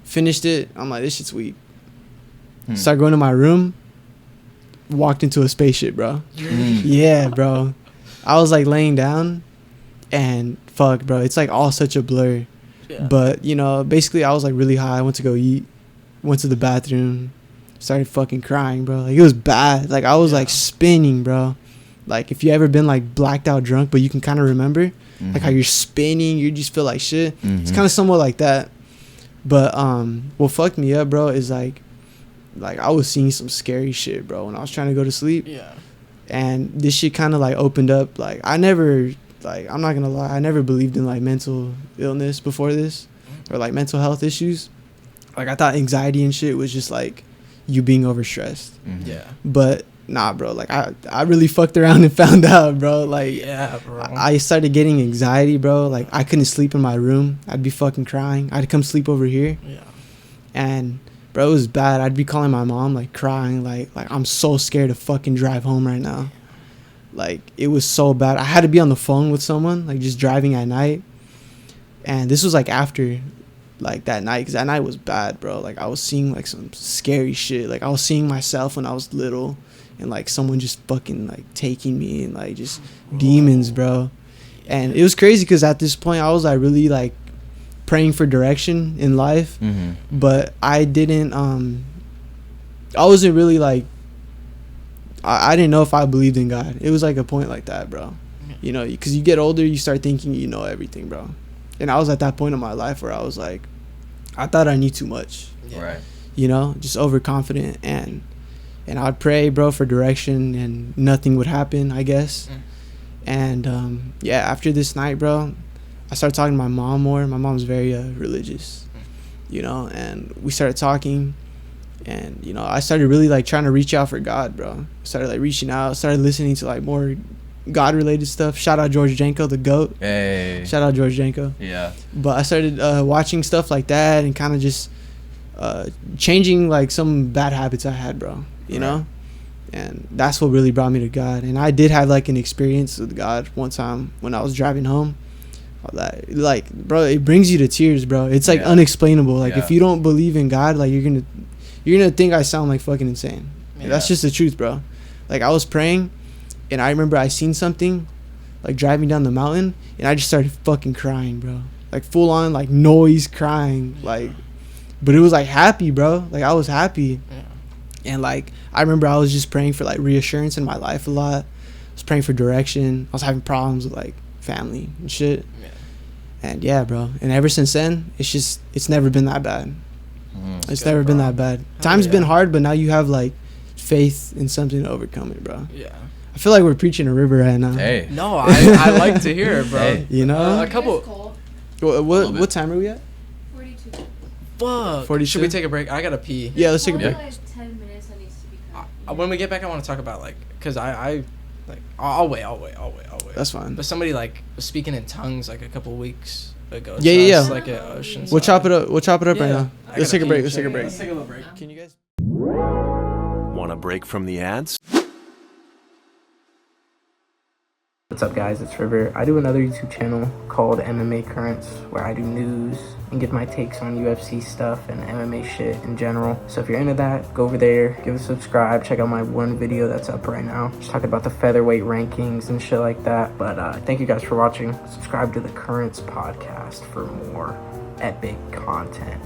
Finished it. I'm like, this shit's weak. Start going to my room. Walked into a spaceship, bro. Yeah, bro. I was like laying down, and fuck, bro. It's like all such a blur. Yeah. But, you know, basically I was like really high. I went to go eat. Went to the bathroom. Started fucking crying, bro. Like, it was bad. Like, I was like spinning, bro. Like, if you ever been like blacked out drunk, but you can kind of remember, like how you're spinning, you just feel like shit. It's kind of somewhat like that. But what fucked me up, bro, is like I was seeing some scary shit, bro, when I was trying to go to sleep. Yeah. And this shit kind of like opened up. Like, I never, like, I'm not gonna lie, I never believed in like mental illness before this, or like mental health issues. Like, I thought anxiety and shit was just like you being overstressed. Yeah. But nah, bro. Like, I really fucked around and found out, bro. Like, yeah, bro. I started getting anxiety, bro. Like, I couldn't sleep in my room. I'd be fucking crying. I'd come sleep over here. Yeah. And bro, it was bad. I'd be calling my mom, like, crying, like I'm so scared to fucking drive home right now. Like, it was so bad. I had to be on the phone with someone, like, just driving at night. And this was like after, like, that night, because that night was bad, bro. Like, I was seeing like some scary shit. Like, I was seeing myself when I was little, and like someone just fucking like taking me, and like just demons, bro. And it was crazy because at this point I was like really like praying for direction in life, but I didn't I wasn't really like I didn't know if I believed in God. It was like a point like that, bro. You know, because you get older, you start thinking you know everything, bro. And I was at that point in my life where I was like, I thought I knew too much. Right. You know, just overconfident, and I'd pray, bro, for direction, and nothing would happen, I guess. And yeah, after this night, bro, I started talking to my mom more. My mom's very religious, you know, and we started talking, and you know, I started really like trying to reach out for God, bro. Started like reaching out, started listening to like more God related stuff. Shout out George Janko, the GOAT. Hey. Shout out George Janko. Yeah. But I started watching stuff like that, and kind of just changing like some bad habits I had, bro. You know? And that's what really brought me to God. And I did have like an experience with God one time when I was driving home. Like, bro, it brings you to tears, bro. It's like unexplainable. Like, if you don't believe in God, like, you're gonna think I sound like fucking insane. Yeah. That's just the truth, bro. Like, I was praying, and I remember I seen something like driving down the mountain, and I just started fucking crying, bro. Like, full on like noise crying, like, but it was like happy, bro. Like, I was happy. And like, I remember I was just praying for like reassurance in my life a lot. I was praying for direction. I was having problems with like family and shit. And yeah, bro. And ever since then, it's never been that bad. It's never been that bad. Time's been hard, but now you have like faith in something to overcome it, bro. Yeah. I feel like we're preaching a river right now. Hey. No, I like to hear it, bro. Hey. You know? A couple. What time are we at? 42. Fuck. 42? Should we take a break? I gotta pee. Yeah, let's take a break. Like 10 minutes that needs to be cut. When we get back, I want to talk about like, cause I like, I'll wait. That's fine. But somebody like was speaking in tongues like a couple weeks ago. Yeah. Like an ocean. We'll chop it up. We'll chop it up right now. I Let's gotta take a pee. break. Let's take a break. Let's take a little break. Can you guys? Want a break from the ads? What's up, guys? It's River. I do another YouTube channel called MMA Currents where I do news and give my takes on UFC stuff and MMA shit in general. So if you're into that, go over there, give a subscribe, check out my one video that's up right now. Just talking about the featherweight rankings and shit like that. But thank you guys for watching. Subscribe to the Currents podcast for more epic content.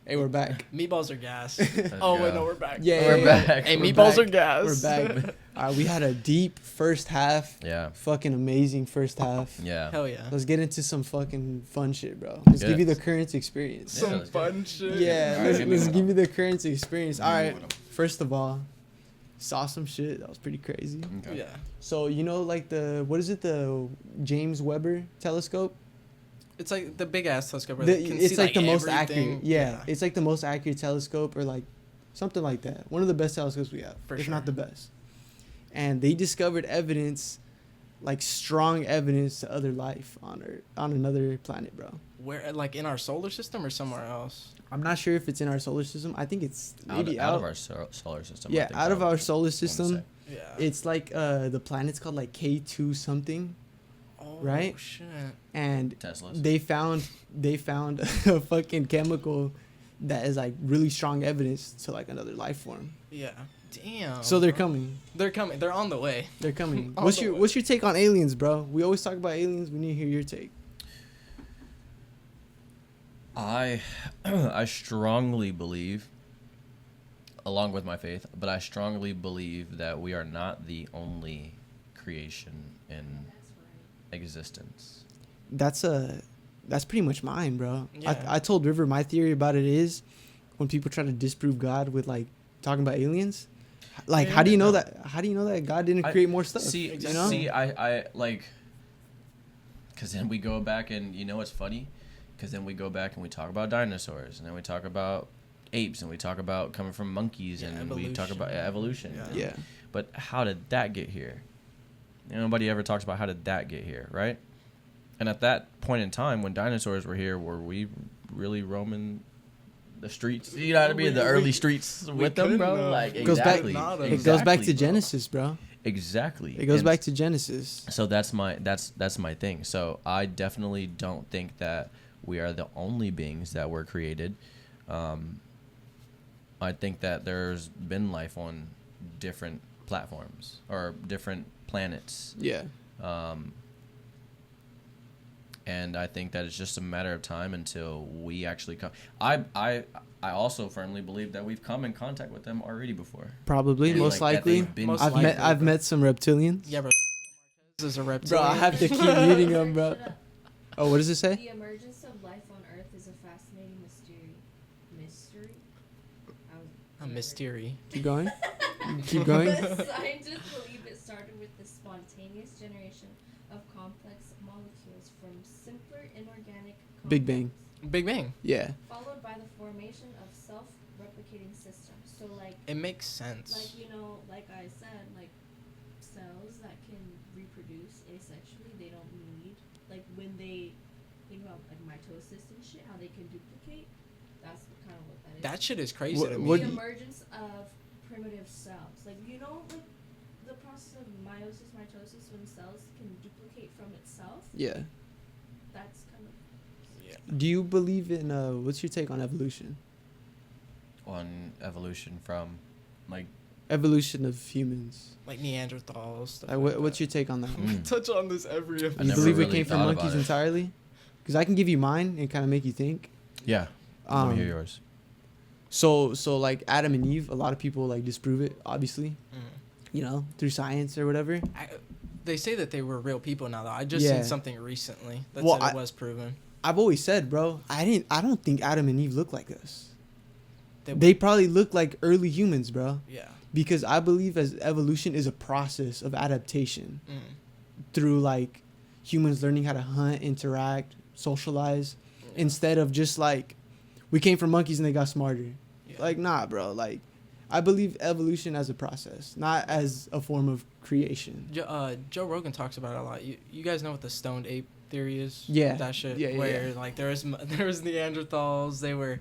Hey, we're back. Meatballs are gas. Oh, wait, no, we're back. Yeah, We're back. Hey, We're meatballs back. are gas. We're back. We had a deep first half. Yeah. Fucking amazing first half. Yeah. Hell yeah. Let's get into some fucking fun shit, bro. Let's Yeah. give you the Currents experience. Yeah, Some let's fun shit. Yeah, All right, hit me let's with give them. you the Currents experience. All right, with them. first of all, saw some shit that was pretty crazy. Okay. Yeah. So you know, like the James Webber telescope. It's like the big ass telescope. Where The- they can it's see, like the most everything. accurate. Yeah, it's like the most accurate telescope, or like something like that. One of the best telescopes we have, For if sure. not the best. And they discovered evidence, like strong evidence to other life on Earth, on another planet, bro. Where, like in our solar system or somewhere else? I'm not sure if it's in our solar system. I think it's maybe out of our solar system. I Yeah, think out of I our would solar wanna system. say. Yeah. It's like the planet's called like K2 something, Oh, right? shit. and Teslas. they found a fucking chemical that is like really strong evidence to like another life form. Yeah. Damn. So they're bro. coming. They're coming. They're on the way. They're coming. On What's the your way. What's your take on aliens, bro? We always talk about aliens. We need to hear your take. I strongly believe, along with my faith, but I strongly believe that we are not the only creation in That's right. existence. That's pretty much mine, bro. Yeah. I told River my theory about it is when people try to disprove God with like talking about aliens. Like, Yeah, how do you know no. that? How do you know that God didn't I- create more stuff? See, you know? see, I like, because then we go back and you know what's funny? Because then we go back and we talk about dinosaurs, and then we talk about apes, and we talk about coming from monkeys, Yeah, and we talk about evolution. Yeah. Yeah. But how did that get here? Nobody ever talks about how did that get here, right? And at that point in time, when dinosaurs were here, were we really roaming the streets? You know what I mean? The early streets with them, couldn't bro. have. Like It goes back- exactly. It goes back to Exactly, bro. Genesis, bro. Exactly. It goes And back to Genesis. so that's my thing. So I definitely don't think that we are the only beings that were created. I think that there's been life on different platforms or different planets. Yeah. And I think that it's just a matter of time until we actually come. I also firmly believe that we've come in contact with them already before. Probably, And, most like, that likely. they've been Most I've likely, met I've bro. met some reptilians. Yeah, bro. This is a Bro, reptilian. I have to keep reading them, bro. Oh, what does it say? The emergence of life on Earth is a fascinating mystery. Mystery? A mystery. Keep going. Keep going. Scientists believe it started with the spontaneous generation of complex molecules from simpler inorganic compounds, Big Bang. Big Bang. Yeah. followed by the formation of self-replicating systems. So like It makes sense. you know, like I said, like cells that can reproduce asexually, they don't need like when they think about like mitosis and shit, how they can duplicate. That's kind of what that is. That shit is crazy What- to me. what- The emergence of primitive cells, like you know, like the process of meiosis, mitosis, when cells can duplicate from itself. Yeah. That's kind of Do you believe in what's your take on evolution? On evolution from, like, Evolution of humans. Like Neanderthals. Stuff Like, like what's that. your take on that? Mm. Touch on this every I You episode. never believe we really came from thought monkeys about it. entirely? Because I can give you mine and kind of make you think. yeah. Let me hear Um, yours. so like Adam and Eve, a lot of people like disprove it, obviously, Mm. you know, through science or whatever. They say that they were real people now, though. I just Yeah. seen something recently that Well, said it was proven. I've always said, bro, I don't think Adam and Eve look like us. They- They probably look like early humans, bro. Yeah. Because I believe as evolution is a process of adaptation Mm. through like humans learning how to hunt, interact, socialize, instead of just like we came from monkeys and they got smarter. Yeah. Like, nah, bro. Like, I believe evolution as a process, not as a form of creation. Joe Rogan talks about it a lot. You guys know what the stoned ape theory is? Yeah. That shit. Yeah, yeah, where yeah. like there was Neanderthals. They were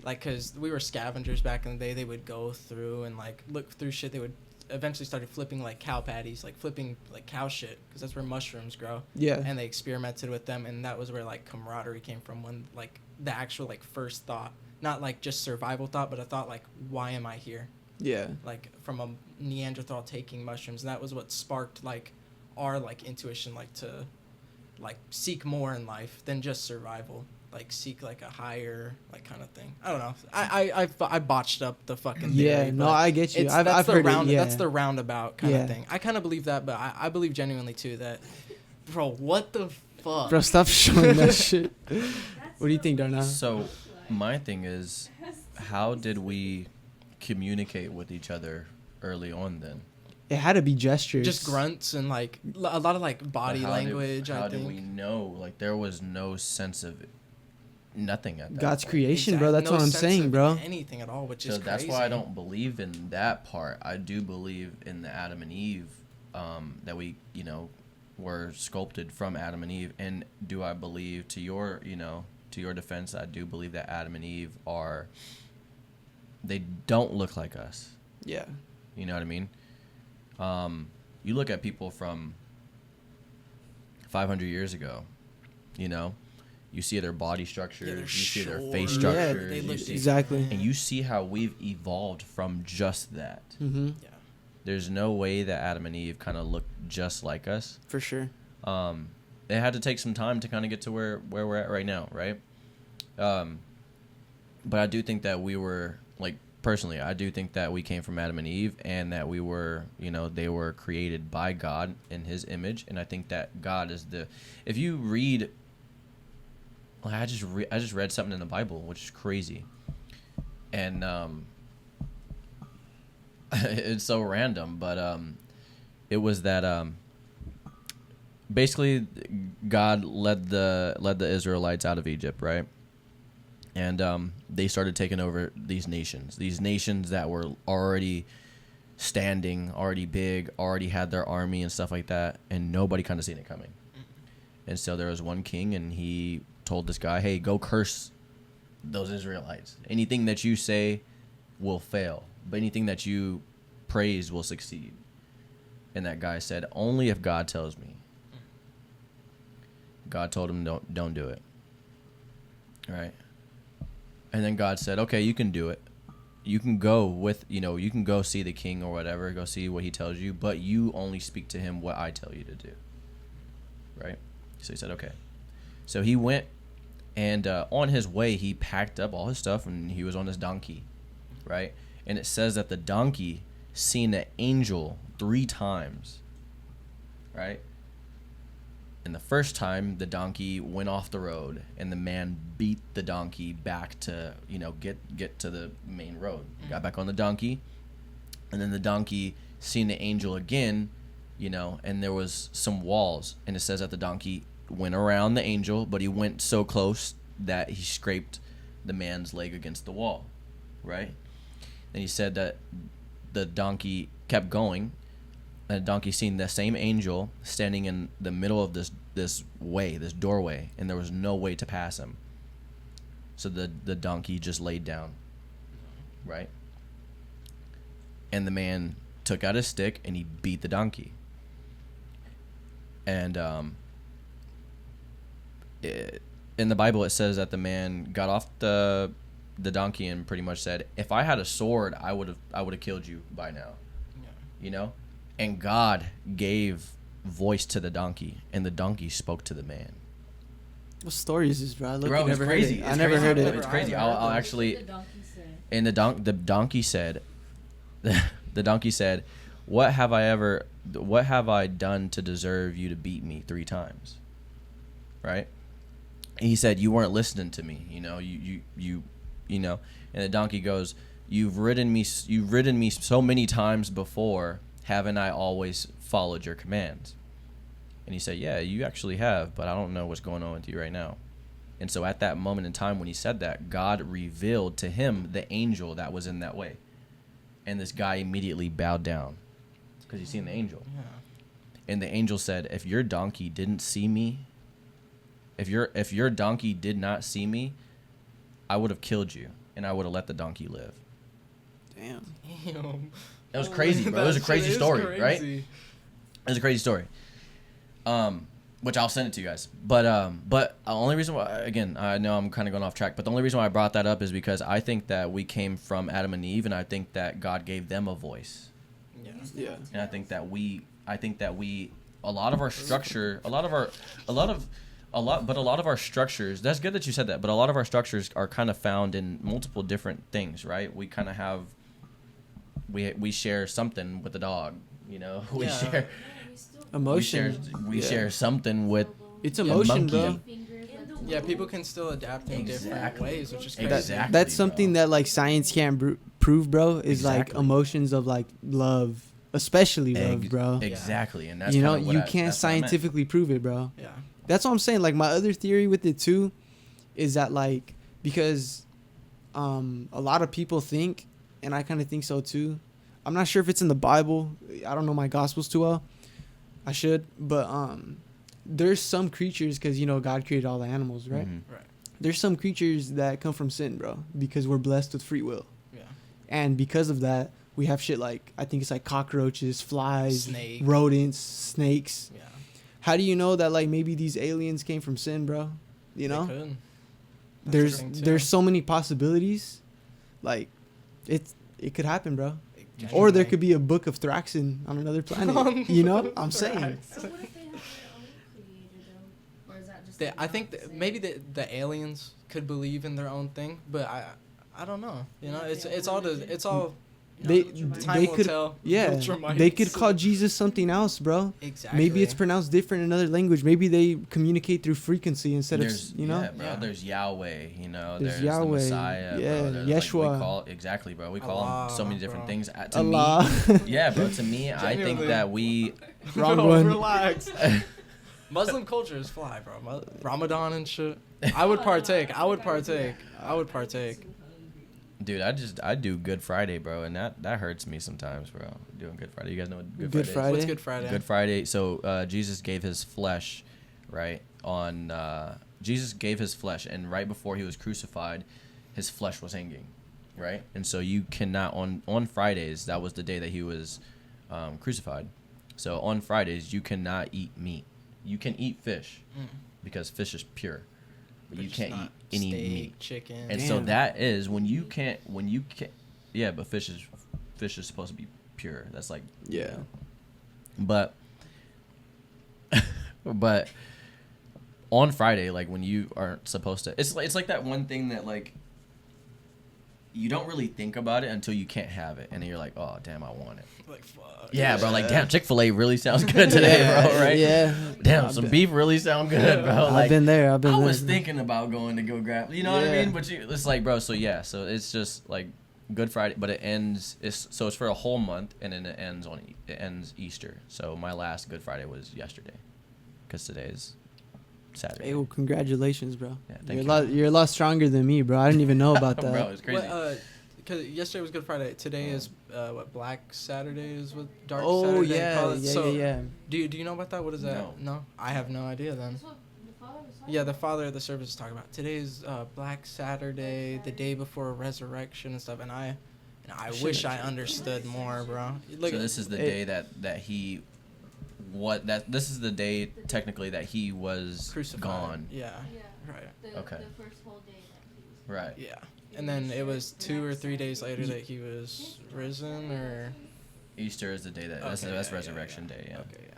like, cause we were scavengers back in the day. They would go through and like look through shit. They would eventually started flipping like cow patties, like flipping like cow shit, because that's where mushrooms grow. Yeah. And they experimented with them, and that was where like camaraderie came from, when like the actual like first thought, not like just survival thought, but a thought like, why am I here? Yeah. Like from a Neanderthal taking mushrooms, and that was what sparked like our like intuition, like to like seek more in life than just survival, like seek like a higher like kind of thing. I don't know. I botched up the fucking theory. Yeah, no, I get you. I've heard it. Yeah. That's the roundabout kind of thing. I kind of believe that, but I believe genuinely too that, bro, what the fuck? Bro, stop showing that shit. That's What do you think, Darnell? So my thing is, how did we communicate with each other early on then? It had to be gestures. Just grunts and like a lot of like body language. How I think. did we know? Like there was no sense of nothing at that God's point. creation, bro. That's what I'm sense saying, of bro. Anything at all, which is So that's crazy. why I don't believe in that part. I do believe in the Adam and Eve, that we, were sculpted from Adam and Eve. And do I believe, to your defense, I do believe that Adam and Eve they don't look like us. Yeah. You know what I mean? You look at people from 500 years ago, you see their body structures, you see their face short. structures, they you look see, Exactly. and you see how we've evolved from just that. Mm-hmm. Yeah. There's no way that Adam and Eve kind of looked just like us. For sure. It had to take some time to kind of get to where we're at right now, right? But I do think that we were, like, personally, I do think that we came from Adam and Eve, and that we were, they were created by God in His image, and I think that God is if you read, like, I just read something in the Bible, which is crazy, and it's so random, but it was that basically God led the Israelites out of Egypt, right? And they started taking over these nations that were already standing, already big, already had their army and stuff like that, and nobody kind of seen it coming. And so there was one king, and he told this guy, hey, go curse those Israelites. Anything that you say will fail, but anything that you praise will succeed. And that guy said, only if God tells me. God told him, don't do it. Right? And then God said, okay, you can do it. You can go you can go see the king or whatever, go see what he tells you, but you only speak to him what I tell you to do. Right? So he said, okay. So he went, and on his way, he packed up all his stuff, and he was on his donkey. Right? And it says that the donkey seen an angel 3 times. Right? And the first time, the donkey went off the road, and the man beat the donkey back to, get to the main road. Got back on the donkey, and then the donkey seen the angel again, and there was some walls, and it says that the donkey went around the angel, but he went so close that he scraped the man's leg against the wall, right? And he said that the donkey kept going, and the donkey seen the same angel standing in the middle of this doorway, and there was no way to pass him. So the donkey just laid down, right? And the man took out his stick, and he beat the donkey. And in the Bible, it says that the man got off the donkey and pretty much said, if I had a sword, I would have killed you by now. Yeah. And God gave voice to the donkey, and the donkey spoke to the man. What story is this, bro? Bro, it's crazy. I never heard it. It's crazy. I'll actually. The donkey said. And the donkey said, the donkey said, what have I done to deserve you to beat me 3 times? Right? And he said, you weren't listening to me. You. And the donkey goes, you've ridden me so many times before. Haven't I always followed your commands? And he said, yeah, you actually have, but I don't know what's going on with you right now. And so at that moment in time when he said that, God revealed to him the angel that was in that way. And this guy immediately bowed down because he's seen the angel. Yeah. And the angel said, if your donkey didn't see me, if your donkey did not see me, I would have killed you, and I would have let the donkey live. Damn. Damn. It was crazy, bro. It was a crazy story, right? It was a crazy story. Which I'll send it to you guys. But the only reason why, again, I know I'm kind of going off track, but the only reason why I brought that up is because I think that we came from Adam and Eve, and I think that God gave them a voice. Yeah. And I think that we, a lot of our structure, a lot of our structures, that's good that you said that, but a lot of our structures are kind of found in multiple different things, right? We kind of have, we share something with the dog, you know? We share Emotion. We share something with It's emotion, monkey. bro. Yeah, people can still adapt in different ways, which is crazy. Exactly. That's something that like science can't prove, bro. Is like Exactly. emotions of like love, especially love, bro. Exactly, and that's You know, kinda what you I- can't that's what I meant. scientifically prove it, bro. Yeah. That's what I'm saying. Like my other theory with it too, is that like because, a lot of people think, and I kind of think so too. I'm not sure if it's in the Bible. I don't know my Gospels too well. I should, but there's some creatures, because you know God created all the animals, right? Mhm. Right. There's some creatures that come from sin, bro, because we're blessed with free will, Yeah. and because of that, we have shit like I think it's like cockroaches, flies, Snake. rodents, snakes. Yeah. How do you know that like maybe these aliens came from sin, bro? You know, They could. That's there's the thing, too. there's so many possibilities, like it could happen, bro. Or there Genuinely. could be a book of Thraxin on another planet. You know, I'm saying. So what if they have their own creator though? Or is that just? I think that maybe the aliens could believe in their own thing, but I don't know. You know, it's all. They Time they will could tell. yeah Ultramites. they could call Jesus something else, bro. Exactly. Maybe it's pronounced different in another language. Maybe they communicate through frequency instead There's, of, you know. yeah, bro. Yeah. There's Yahweh, you know. There's There's Yahweh, the Messiah, yeah, bro. There's, Yeshua. we call exactly, bro. We call Allah, them so many different bro. things. To Allah. me, yeah, bro. To me, I think Genuinely. that we. Wrong No, one. Relax. Muslim culture is fly, bro. Ramadan and shit. I would partake. I would partake. Dude, I do Good Friday, bro, and that hurts me sometimes, bro. Doing Good Friday. You guys know what Good Friday is? Friday? What's Good Friday? Good Friday. So Jesus gave his flesh, right? Jesus gave his flesh, and right before he was crucified, his flesh was hanging, right? And so you cannot on Fridays. That was the day that he was crucified. So on Fridays you cannot eat meat. You can eat fish because fish is pure, but you can't eat any steak, meat. chicken. And so Damn. that is when you can't. Yeah, but fish is supposed to be pure. That's like Yeah. but but on Friday, like when you aren't supposed to, it's like that one thing that like you don't really think about it until you can't have it, and then you're like, oh damn, I want it. Like fuck. Yeah, bro. Like damn, Chick-fil-A really sounds good today, bro. Right? Yeah. Damn, I've some been- beef really sound good, bro. Like I've been there. I was thinking about going to go grab. You know what I Yeah. mean? But it's like, bro. So yeah, so it's just like Good Friday, but it ends. It's for a whole month, and then it ends Easter. So my last Good Friday was yesterday, because today is Saturday. Hey, well, congratulations, bro. Yeah, thank You're you. a lot. You're a lot stronger than me, bro. I didn't even know about that. Bro, it's crazy. Because yesterday was Good Friday. Today is what Black Saturday is what Dark Oh Saturday. they yeah, call it. yeah, So, yeah. Do you know about that? What is that? No. I have no idea then. That's what the father was talking Yeah, the about. father of the service is talking about. Today is Black Saturday, the day before resurrection and stuff. And I wish I understood more, bro. Like, So this is the day that he. This is the day technically that he was crucified. gone. Yeah. Yeah. Right. The, Okay. The first whole day that he was. Right. Yeah. And then it was 2 or 3 days later that he was risen, or. Easter is the day that's Okay, that's yeah, Resurrection Day. Yeah. Okay. Yeah.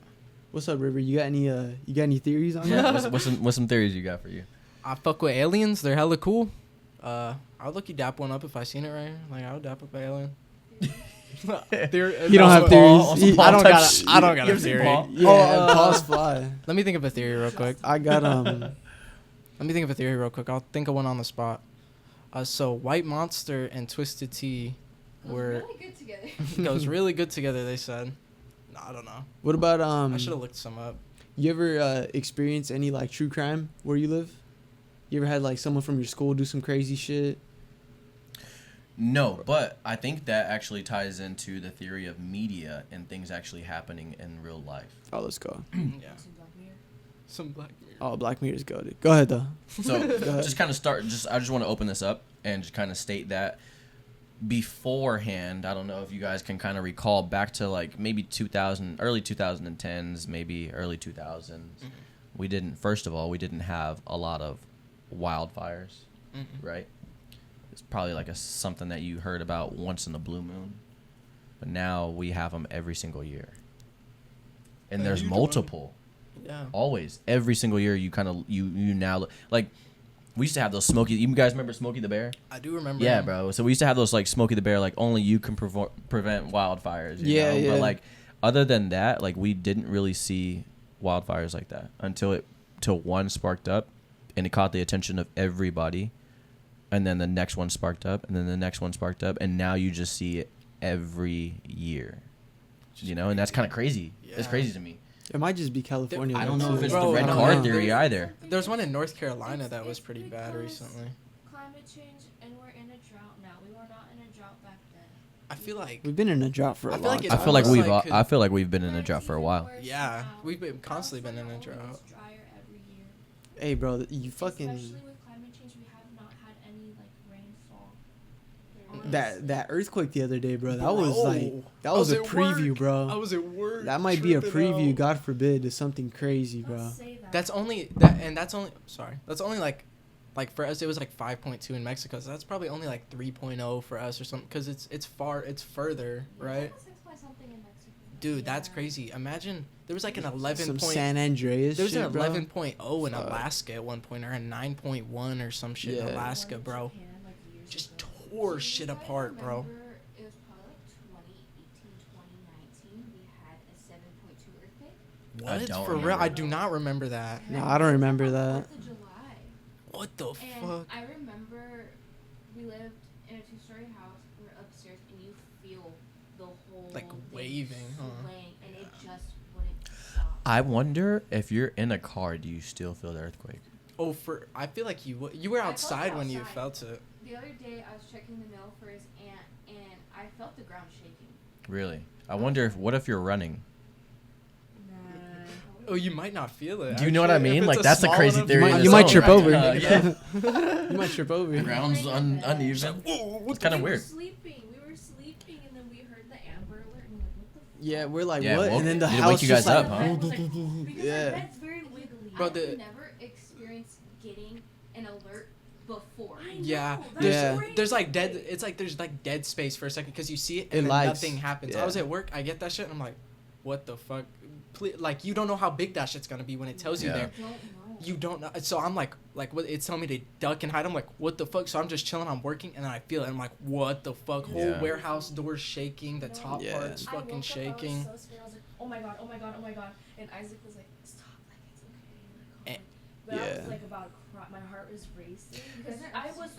What's up, River? You got any theories on Yeah. that? what's some theories you got for you? I fuck with aliens. They're hella cool. I would lucky dap one up if I seen it right here. Like I would dap up an alien. You don't have theories. I don't type got. shit. I don't got You a ever seen theory. Paul? Yeah, pause fly. Let me think of a theory real quick. I got Let me think of a theory real quick. I'll think of one on the spot. So White Monster and Twisted Tea were Really good together. goes really good together. They said. No, I don't know. What about I should have looked some up. You ever experience any like true crime where you live? You ever had like someone from your school do some crazy shit? No, but I think that actually ties into the theory of media and things actually happening in real life. Oh, let's go. Yeah. Some Black Mirror. Some Black Mirror. Oh, Black Mirror's goated. Go ahead though. So ahead. just kind of start. I just want to open this up and just kind of state that beforehand, I don't know if you guys can kind of recall back to like maybe 2000, early 2010s, maybe early 2000s. We didn't have a lot of wildfires, right? It's probably like something that you heard about once in the blue moon, but now we have them every single year, and there's multiple. Yeah. Always, every single year, you kind of you now like. We used to have those Smokey. You guys remember Smokey the Bear? I do remember. Yeah, him. bro. So we used to have those like Smokey the Bear, like only you can prevent wildfires. You know? Yeah. But like, other than that, like we didn't really see wildfires like that until one sparked up, and it caught the attention of everybody, and then the next one sparked up, and then the next one sparked up, and now you just see it every year. You know, and that's kind of crazy. Yeah. It's crazy to me. It might just be California. I don't know if it's Bro, the red I don't car know. theory either. There's one in North Carolina that was It's pretty bad because recently. Climate change, and we're in a drought now. We were not in a drought back then. I feel like We've been in a drought for a I feel long like time. it's I feel like almost I feel like we've been in a drought for a while. Yeah, we've been constantly been in a drought. It's drier every year. Hey, bro, you fucking Especially with climate change, we have not had any like rainfall. that earthquake the other day, bro. That was like that I was a at preview, work. bro. I was at work. That might be a tripping preview, out. God forbid, to something crazy, bro. Let's say that. That's only like for us it was like 5.2 in Mexico. So that's probably only like 3.0 for us or something because it's further, right? Dude, that's crazy. Imagine there was like an 11 Some point. San Andreas There was shit, an bro. 11.0 in Fuck. Alaska at one point, or a 9.1 or some shit in Yeah. Alaska, bro. Just tore shit apart, bro. It was probably like 2018, 2019. We had a 7.2 earthquake. I What? don't For real? remember I do not remember that. No, I don't remember that. 4th of July. What the And fuck? I remember we lived in a 2-story house. We were upstairs, and you feel the whole Like thing waving, huh? swaying, and it just wouldn't stop. I wonder if you're in a car, do you still feel the earthquake? Oh, I feel like you were I felt it outside when you outside. felt it. The other day, I was checking the mail for his aunt, and I felt the ground shaking. Really? I wonder what if you're running? Oh, you might not feel it. Do you know what I actually, if mean? it's Like a that's a small crazy enough- theory. in You its might own, trip right? over. Yeah. You might trip The over. ground's uneven. It's kind of We were weird. sleeping. We were sleeping, and then we heard the Amber Alert, and we're like, what the fuck? Yeah, we're like, Yeah, what? woke- And then the did it house wake you just guys like, up, huh? Because our Yeah. bed's very wiggly. Bro, I've the- never experienced getting an alert before. I Yeah, know, there's Yeah. crazy. there's like dead. It's like there's like dead space for a second because you see it and It then lags. nothing happens. Yeah. I was at work. I get that shit and I'm like, what the fuck? Like you don't know how big that shit's gonna be when it tells you Yeah. there. Don't know. You don't know. So I'm like what? It's telling me to duck and hide. I'm like, what the fuck? So I'm just chilling. I'm working and then I feel it. I'm like, what the fuck? Whole Yeah. warehouse doors shaking. The top Yeah. part's I woke fucking up, shaking. I was so scared. I was like, oh my god, oh my god, oh my god. And Isaac was like, stop, like it's okay. Like, calm. But I Yeah. was like about to cry. My heart was racing because I was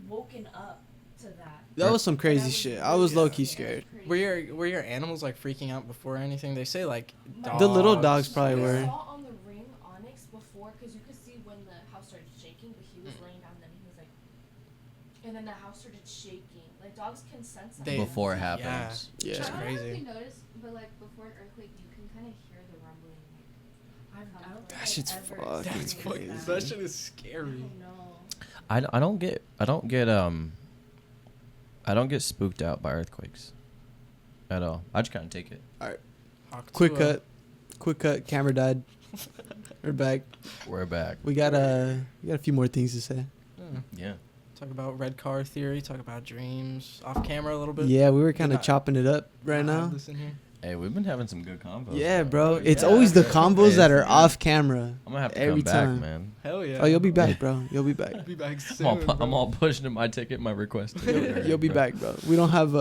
woken up to that. That was some And crazy shit. I was low key scared. scared. Were your animals like freaking out before anything? They say like dogs. The little dogs probably I were. saw on the ring Onyx before because you could see when the house started shaking, but he was laying down. Then he was like, and then the house started shaking. Like dogs can sense that. Before it Yeah. happens. Yeah. Just I don't know if crazy. you noticed, but like before an earthquake, you can kind of hear the rumbling. I don't think That shit's I've ever fucking That's experienced fucking. crazy. That shit is I scary. don't know. I don't get spooked out by earthquakes at all. I just kind of take it. Hawk Quick Tua. cut. Camera died. We're back. We're back. We got a few more things to say. Yeah. Yeah. Talk about red car theory. Talk about dreams off camera a little bit. Yeah, we were kind of not- chopping it up right Not now. have this in here. Hey, we've been having some good combos. Yeah, man. bro. It's Yeah. always the combos that are Hey, off camera. I'm gonna have to every come back, time. man. Hell yeah. Oh, you'll be back, bro. You'll be back. I'll be back I'm soon. all, bro. I'm all pushing my ticket, my request. You'll be back, bro. We don't have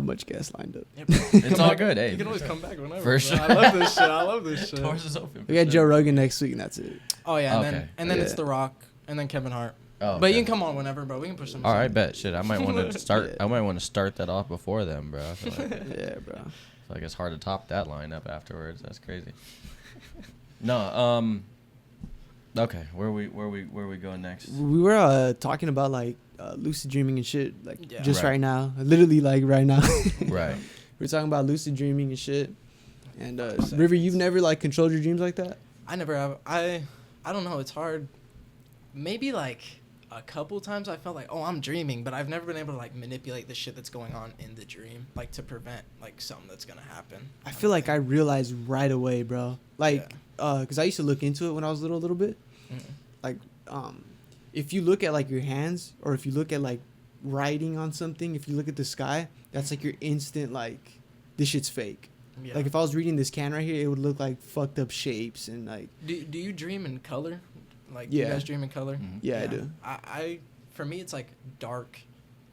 much guests lined up. Yeah, bro. It's Come all back. good, hey. You can always come back whenever. For bro. sure. I love this shit. I love this shit. Doors is open. We got Joe Rogan next week, and that's it. Oh yeah, and Okay. then it's Yeah. The Rock, and then Kevin Hart. Oh, But you okay. can come on whenever, bro. We can push them. All right, bet. Shit, I might want to start. Yeah. I might want to start that off before them, bro. I feel like, Yeah, bro. it's hard to top that lineup afterwards. That's crazy. No, okay, where we going next? We were talking about like lucid dreaming and shit, like Yeah. just Right. right now, literally like right now. Right. We're talking about lucid dreaming and shit. And 5 River, you've seconds. never like controlled your dreams like that? I never have. I don't know. It's hard. Maybe like a couple times I felt like, oh, I'm dreaming, but I've never been able to like manipulate the shit that's going on in the dream, like to prevent like something that's gonna happen. I feel like I realized right away, bro. Like, because I used to look into it when I was little, a little bit. Like, if you look at like your hands, or if you look at like writing on something, if you look at the sky, that's like your instant like, this shit's fake. Yeah. Like if I was reading this can right here, it would look like fucked up shapes and like. Do you dream in color? Like, Yeah. you guys dream in color? Yeah, I do. I for me it's like dark,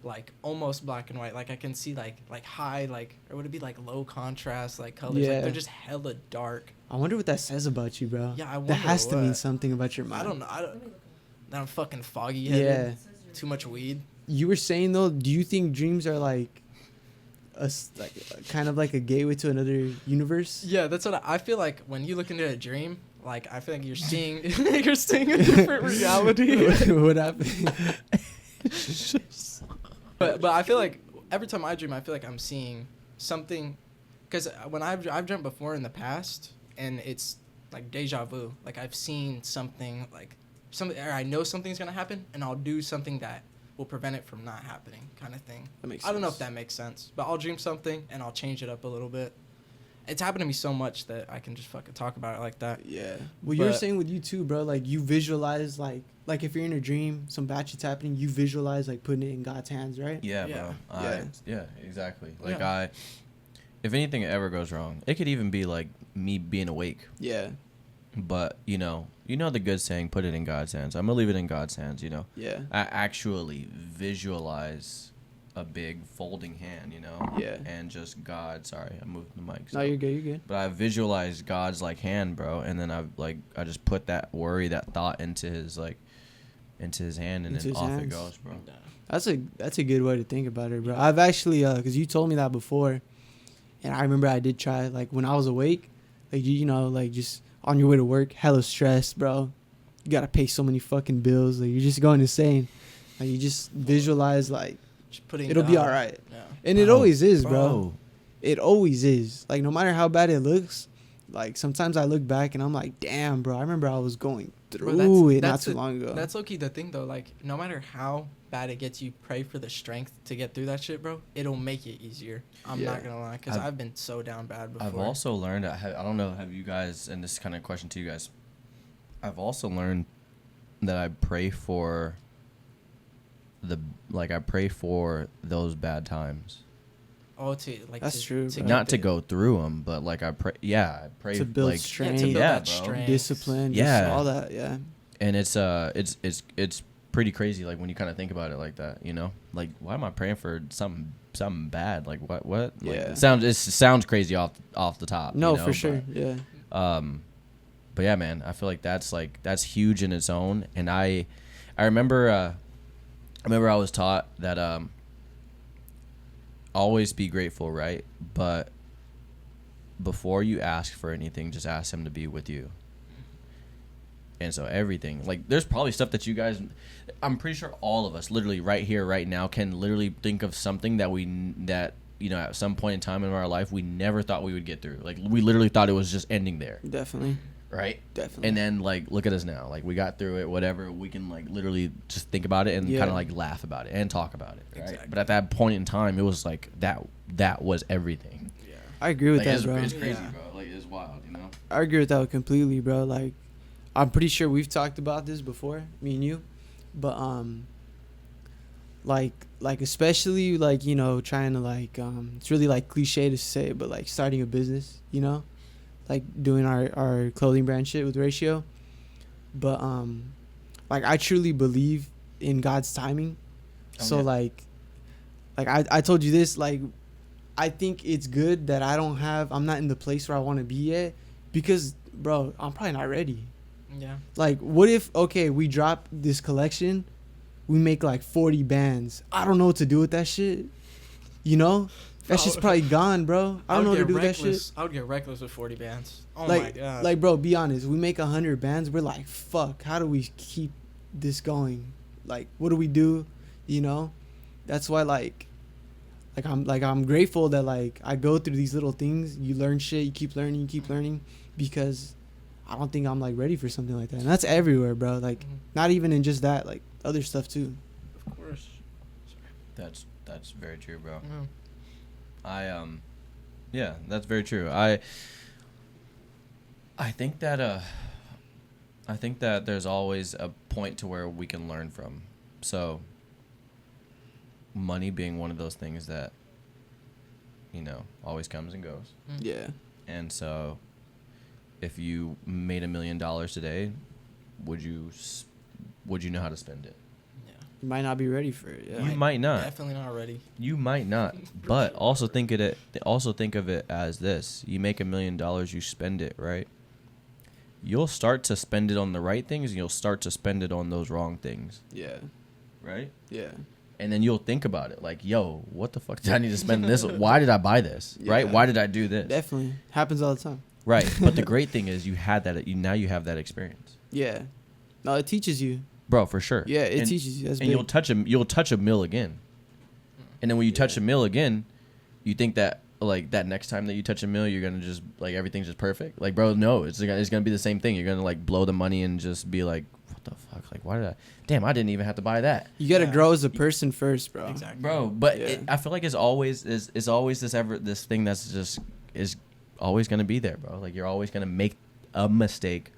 like almost black and white. Like I can see like high, like, or would it be like low contrast like colors? Yeah. Like they're just hella dark. I wonder what that says about you, bro. Yeah, I wonder That has to mean what. something about your mind. I don't know. Let me look I'm fucking foggy Yeah. headed. It says you're Too much weed. You were saying though, do you think dreams are like like kind of like a gateway to another universe? Yeah, that's what I feel like when you look into a dream. Like I feel like you're seeing you're seeing a different reality. What happened? But I feel like every time I dream, I feel like I'm seeing something. Because when I've dreamt before in the past, and it's like deja vu. Like I've seen something, like something, or I know something's gonna happen, and I'll do something that will prevent it from not happening, kind of thing. That makes I don't know sense. if that makes sense, but I'll dream something and I'll change it up a little bit. It's happened to me so much that I can just fucking talk about it like that. Yeah. Well, you were But- saying with you too, bro. Like you visualize, like if you're in a dream, some bad shit's happening, you visualize like putting it in God's hands, right? Yeah, Yeah. bro. Yeah, exactly. Like Yeah. if anything ever goes wrong, it could even be like me being awake. Yeah. But you know the good saying, put it in God's hands. I'm gonna leave it in God's hands. Yeah. I actually visualize a big folding hand, Yeah. and just God. Sorry, I'm moving the mic. No, you're good. You're good. But I visualized God's like hand, bro, and then I just put that worry, that thought into his hand, and Into then his off it hands. goes, bro. That's a good way to think about it, bro. I've actually, cause you told me that before, and I remember I did try, like when I was awake, like you know, like just on your way to work, hella stressed, bro. You gotta pay so many fucking bills, like you're just going insane. Like you just visualize like Just putting it'll be God- all right, Yeah. and it Bro, always is, bro. It always is. Like no matter how bad it looks, like sometimes I look back and I'm like, damn, bro. I remember I was going Bro, through it not too long ago. That's low-key the thing, though. Like, no matter how bad it gets, you pray for the strength to get through that shit, bro. It'll make it easier. I'm Yeah. not going to lie, because I've been so down bad before. I've also learned, I don't know, have you guys, and this is kind of a question to you guys, I've also learned that I pray for I pray for those bad times. Oh, like That's true, bro. Not to go through them, but like I pray to build like, strength, to build yeah, that bro. strength. discipline, Yeah. just all that. Yeah. And it's pretty crazy, like when you kind of think about it like that, like why am I praying for something bad? Like what? Like, Yeah. it sounds crazy off the top. No, you know, for sure. but, Yeah. But yeah, man, I feel like that's huge in its own. And I remember I was taught that always be grateful, right? But before you ask for anything, just ask him to be with you. And so everything, like there's probably stuff that you guys, I'm pretty sure all of us literally right here, right now can literally think of something that at some point in time in our life, we never thought we would get through. Like we literally thought it was just ending there. Definitely. Right. Definitely. And then like look at us now. Like we got through it, whatever. We can like literally just think about it and Yeah. kind of like laugh about it and talk about it. Right. Exactly. But at that point in time, it was like that was everything. Yeah. I agree with Like, that, bro. it's crazy, Yeah. bro. Like it's wild, I agree with that completely, bro. Like, I'm pretty sure we've talked about this before, me and you, but like especially like trying to like it's really like cliche to say, but like starting a business, like doing our clothing brand shit with Ratio, but like I truly believe in God's timing, so yeah. like I told you this, like I think it's good that I'm not in the place where I want to be yet, because bro, I'm probably not ready. Yeah. Like, what if, okay, we drop this collection, we make like 40 bands. I don't know what to do with that shit. That shit's probably gone, bro. I don't know what to do with that shit. I would get reckless with 40 bands. Oh like, my god. like, bro, be honest. We make 100 bands. We're like, fuck, how do we keep this going? Like, what do we do? That's why, I'm grateful that like I go through these little things. You learn shit. You keep learning. because I don't think I'm like ready for something like that. And that's everywhere, bro. Like not even in just that, like other stuff too. Of course. That's very true, bro. Yeah. Yeah, that's very true. I think that there's always a point to where we can learn from. So money being one of those things that, you know, always comes and goes. Yeah. And so if you made $1 million today, would you know how to spend it? Yeah. You might not be ready for it. Yeah. You might not. Definitely not ready. You might not. But also think of it as this. You make $1 million, you spend it, right? You'll start to spend it on the right things and you'll start to spend it on those wrong things. Yeah. Right? Yeah. And then you'll think about it like, yo, what the fuck did I need to spend this? Why did I buy this? Yeah. Right? Why did I do this? Definitely. Happens all the time. Right. But the great thing is you had that. Now you have that experience. Yeah. No, it teaches you. Bro, for sure. Yeah, it teaches you. That's and big. you'll touch a mill again. And then when you touch a mill again, you think that like that next time that you touch a mill, you're gonna just like everything's just perfect. Like, bro, no, it's gonna be the same thing. You're gonna like blow the money and just be like, what the fuck? Like, why did I didn't even have to buy that. You gotta Yeah. grow as a person first, bro. Exactly. Bro, but Yeah. I feel like it's always this thing that's just is always gonna be there, bro. Like you're always gonna make a mistake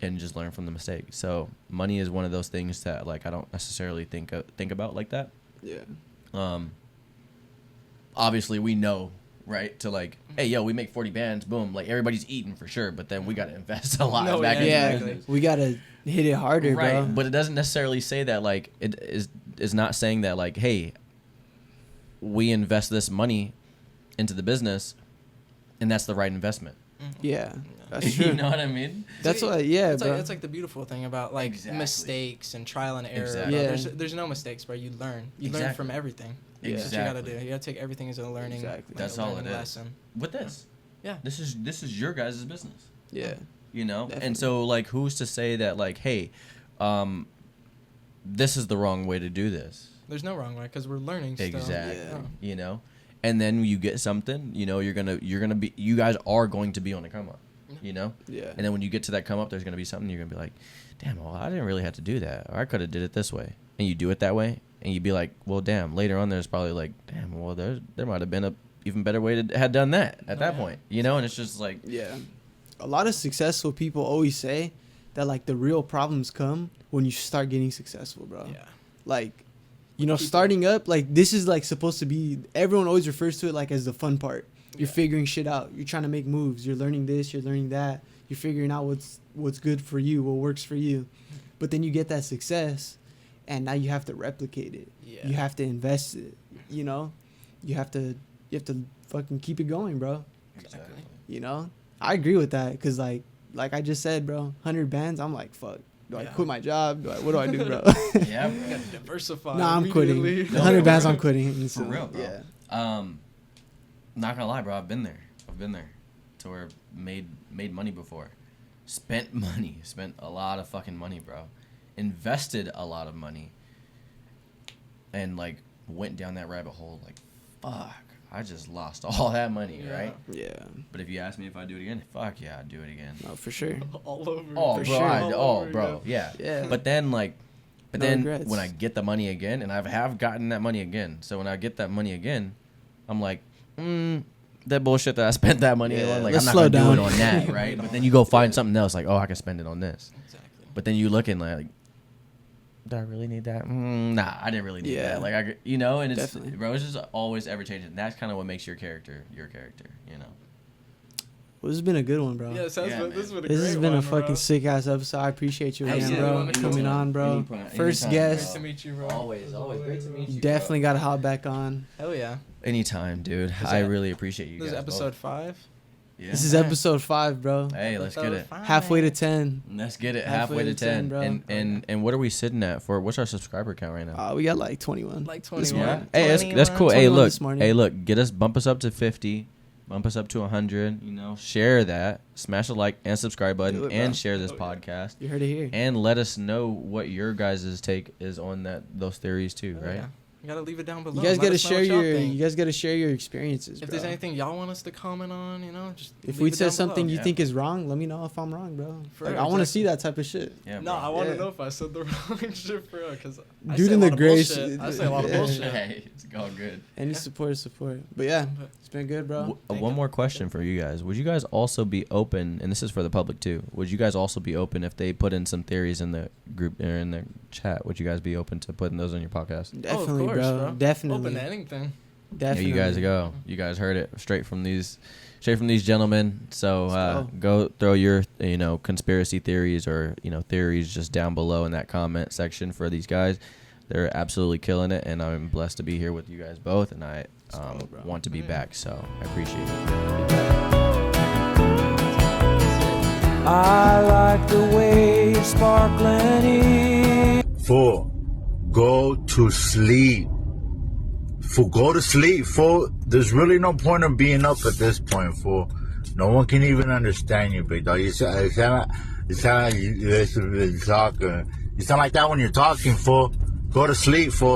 and just learn from the mistake. So money is one of those things that like I don't necessarily think about like that. Yeah. Obviously we know, right? To like, hey, yo, we make 40 bands, boom, like everybody's eating for sure, but then we gotta invest a lot No, back into Yeah. the business. We gotta hit it harder, Right, bro. but it doesn't necessarily say that like it is not saying that like, hey, we invest this money into the business and that's the right investment. Yeah. That's true. You know what I mean? That's what. Yeah, It's bro. like, it's like the beautiful thing about like Exactly. mistakes and trial and error. Exactly. Bro. Yeah. There's no mistakes, bro. You learn. You learn Exactly. from everything. Yeah. That's what you gotta do. You gotta take everything as a learning. Exactly. like, That's a all learning it is. lesson. With this. Yeah. This is your guys' business. Yeah. You know? Definitely. And so like who's to say that like, hey, this is the wrong way to do this. There's no wrong way because we're learning still. Exactly. Yeah. You know? And then you get something, you know, you guys are going to be on the come up. You know? Yeah. And then when you get to that come up, there's gonna be something you're gonna be like, damn, well, I didn't really have to do that. Or I could have did it this way. And you do it that way, and you'd be like, well, damn, later on there's probably like, damn, well, there might have been a even better way to had done that at that Yeah. point. You know, and it's just like, Yeah. A lot of successful people always say that like the real problems come when you start getting successful, bro. Yeah. Like, you know, starting up, like this is like supposed to be, everyone always refers to it like as the fun part. You're figuring shit out. You're trying to make moves. You're learning this. You're learning that. You're figuring out what's good for you, what works for you. But then you get that success, and now you have to replicate it. Yeah. You have to invest it. You know, you have to fucking keep it going, bro. Exactly. You know, I agree with that because like I just said, bro, 100 bands. I'm like, fuck. Do I Yeah. quit my job? What do I do, bro? yeah, You gotta diversify. Nah, I'm quitting. immediately. 100 bands, I'm quitting. And For real, bro. Yeah. Not gonna lie, bro. I've been there to where made money before, spent a lot of fucking money, bro, invested a lot of money, and like went down that rabbit hole. Like, fuck, I just lost all that money, Yeah. right? Yeah. But if you ask me if I do it again, fuck yeah, I'd do it again. No, for sure. All over. Oh, For bro, sure. bro, yeah. Yeah. But then like, No then regrets. when I get the money again, and I have gotten that money again, so when I get that money again, I'm like, that bullshit that I spent that money Yeah, on, like let's I'm not slow gonna do down. it on that, right? But then you go find something else, like, oh, I can spend it on this. Exactly. But then you look and like, do I really need that? Nah, I didn't really need Yeah. that. Like you know, and it's Definitely. bro, it's just always ever changing. That's kind of what makes your character, you know. Well, this has been a good one, bro. Yeah, this Yeah, has been a This has great been a one, fucking bro. sick ass episode. I appreciate you again, Absolutely. bro, coming on, bro. First guest. Nice to meet you, bro. Always great to meet you. Definitely got to hop back on. Hell yeah. Anytime, dude. Is I that- really appreciate you This guys. is episode both. 5. Yeah. This is episode 5, bro. Hey, let's get it. Halfway to 10. Let's get it halfway to 10. bro. And what are we sitting at for? What's our subscriber count right now? We got like 21. Like This 21. morning. Hey, that's cool. 21 Hey, look. this morning. Hey, look. Bump us up to 50. Bump us up to 100. You know, share that. Smash the like and subscribe button, Do it, bro. and share this podcast. You heard it here. And let us know what your guys' take is on those theories too, Oh, right? yeah. You gotta leave it down below. You guys Let gotta us know share what y'all your. think. You guys gotta share your experiences. If bro. there's anything y'all want us to comment on, just If leave we it said down something below. you Yeah. think is wrong, let me know if I'm wrong, bro. For Like, real, I want to exactly. see that type of shit. Yeah, No, bro. I want to Yeah. know if I said the wrong shit for real, because Dude in the gray I shit. say a lot of Yeah. bullshit. Hey, it's all good. Any support is support. But yeah, it's been good, bro. One more question for you guys. Would you guys also be open, and this is for the public too, would you guys also be open if they put in some theories in the group or in the chat? Would you guys be open to putting those on your podcast? Definitely, of course, bro. Definitely. Open to anything. Definitely. Yeah, you guys go. You guys heard it straight from these gentlemen. So Let's go throw your conspiracy theories or theories just down below in that comment section for these guys. They're absolutely killing it, and I'm blessed to be here with you guys both, and I bro. want to be back. So I appreciate it. I like the way it's sparkling. 4. Go to sleep. Go to sleep, 4. There's really no point of being up at this point, 4. No one can even understand you, big dog. You sound like you sound like that when you're talking, 4. Go to sleep, 4.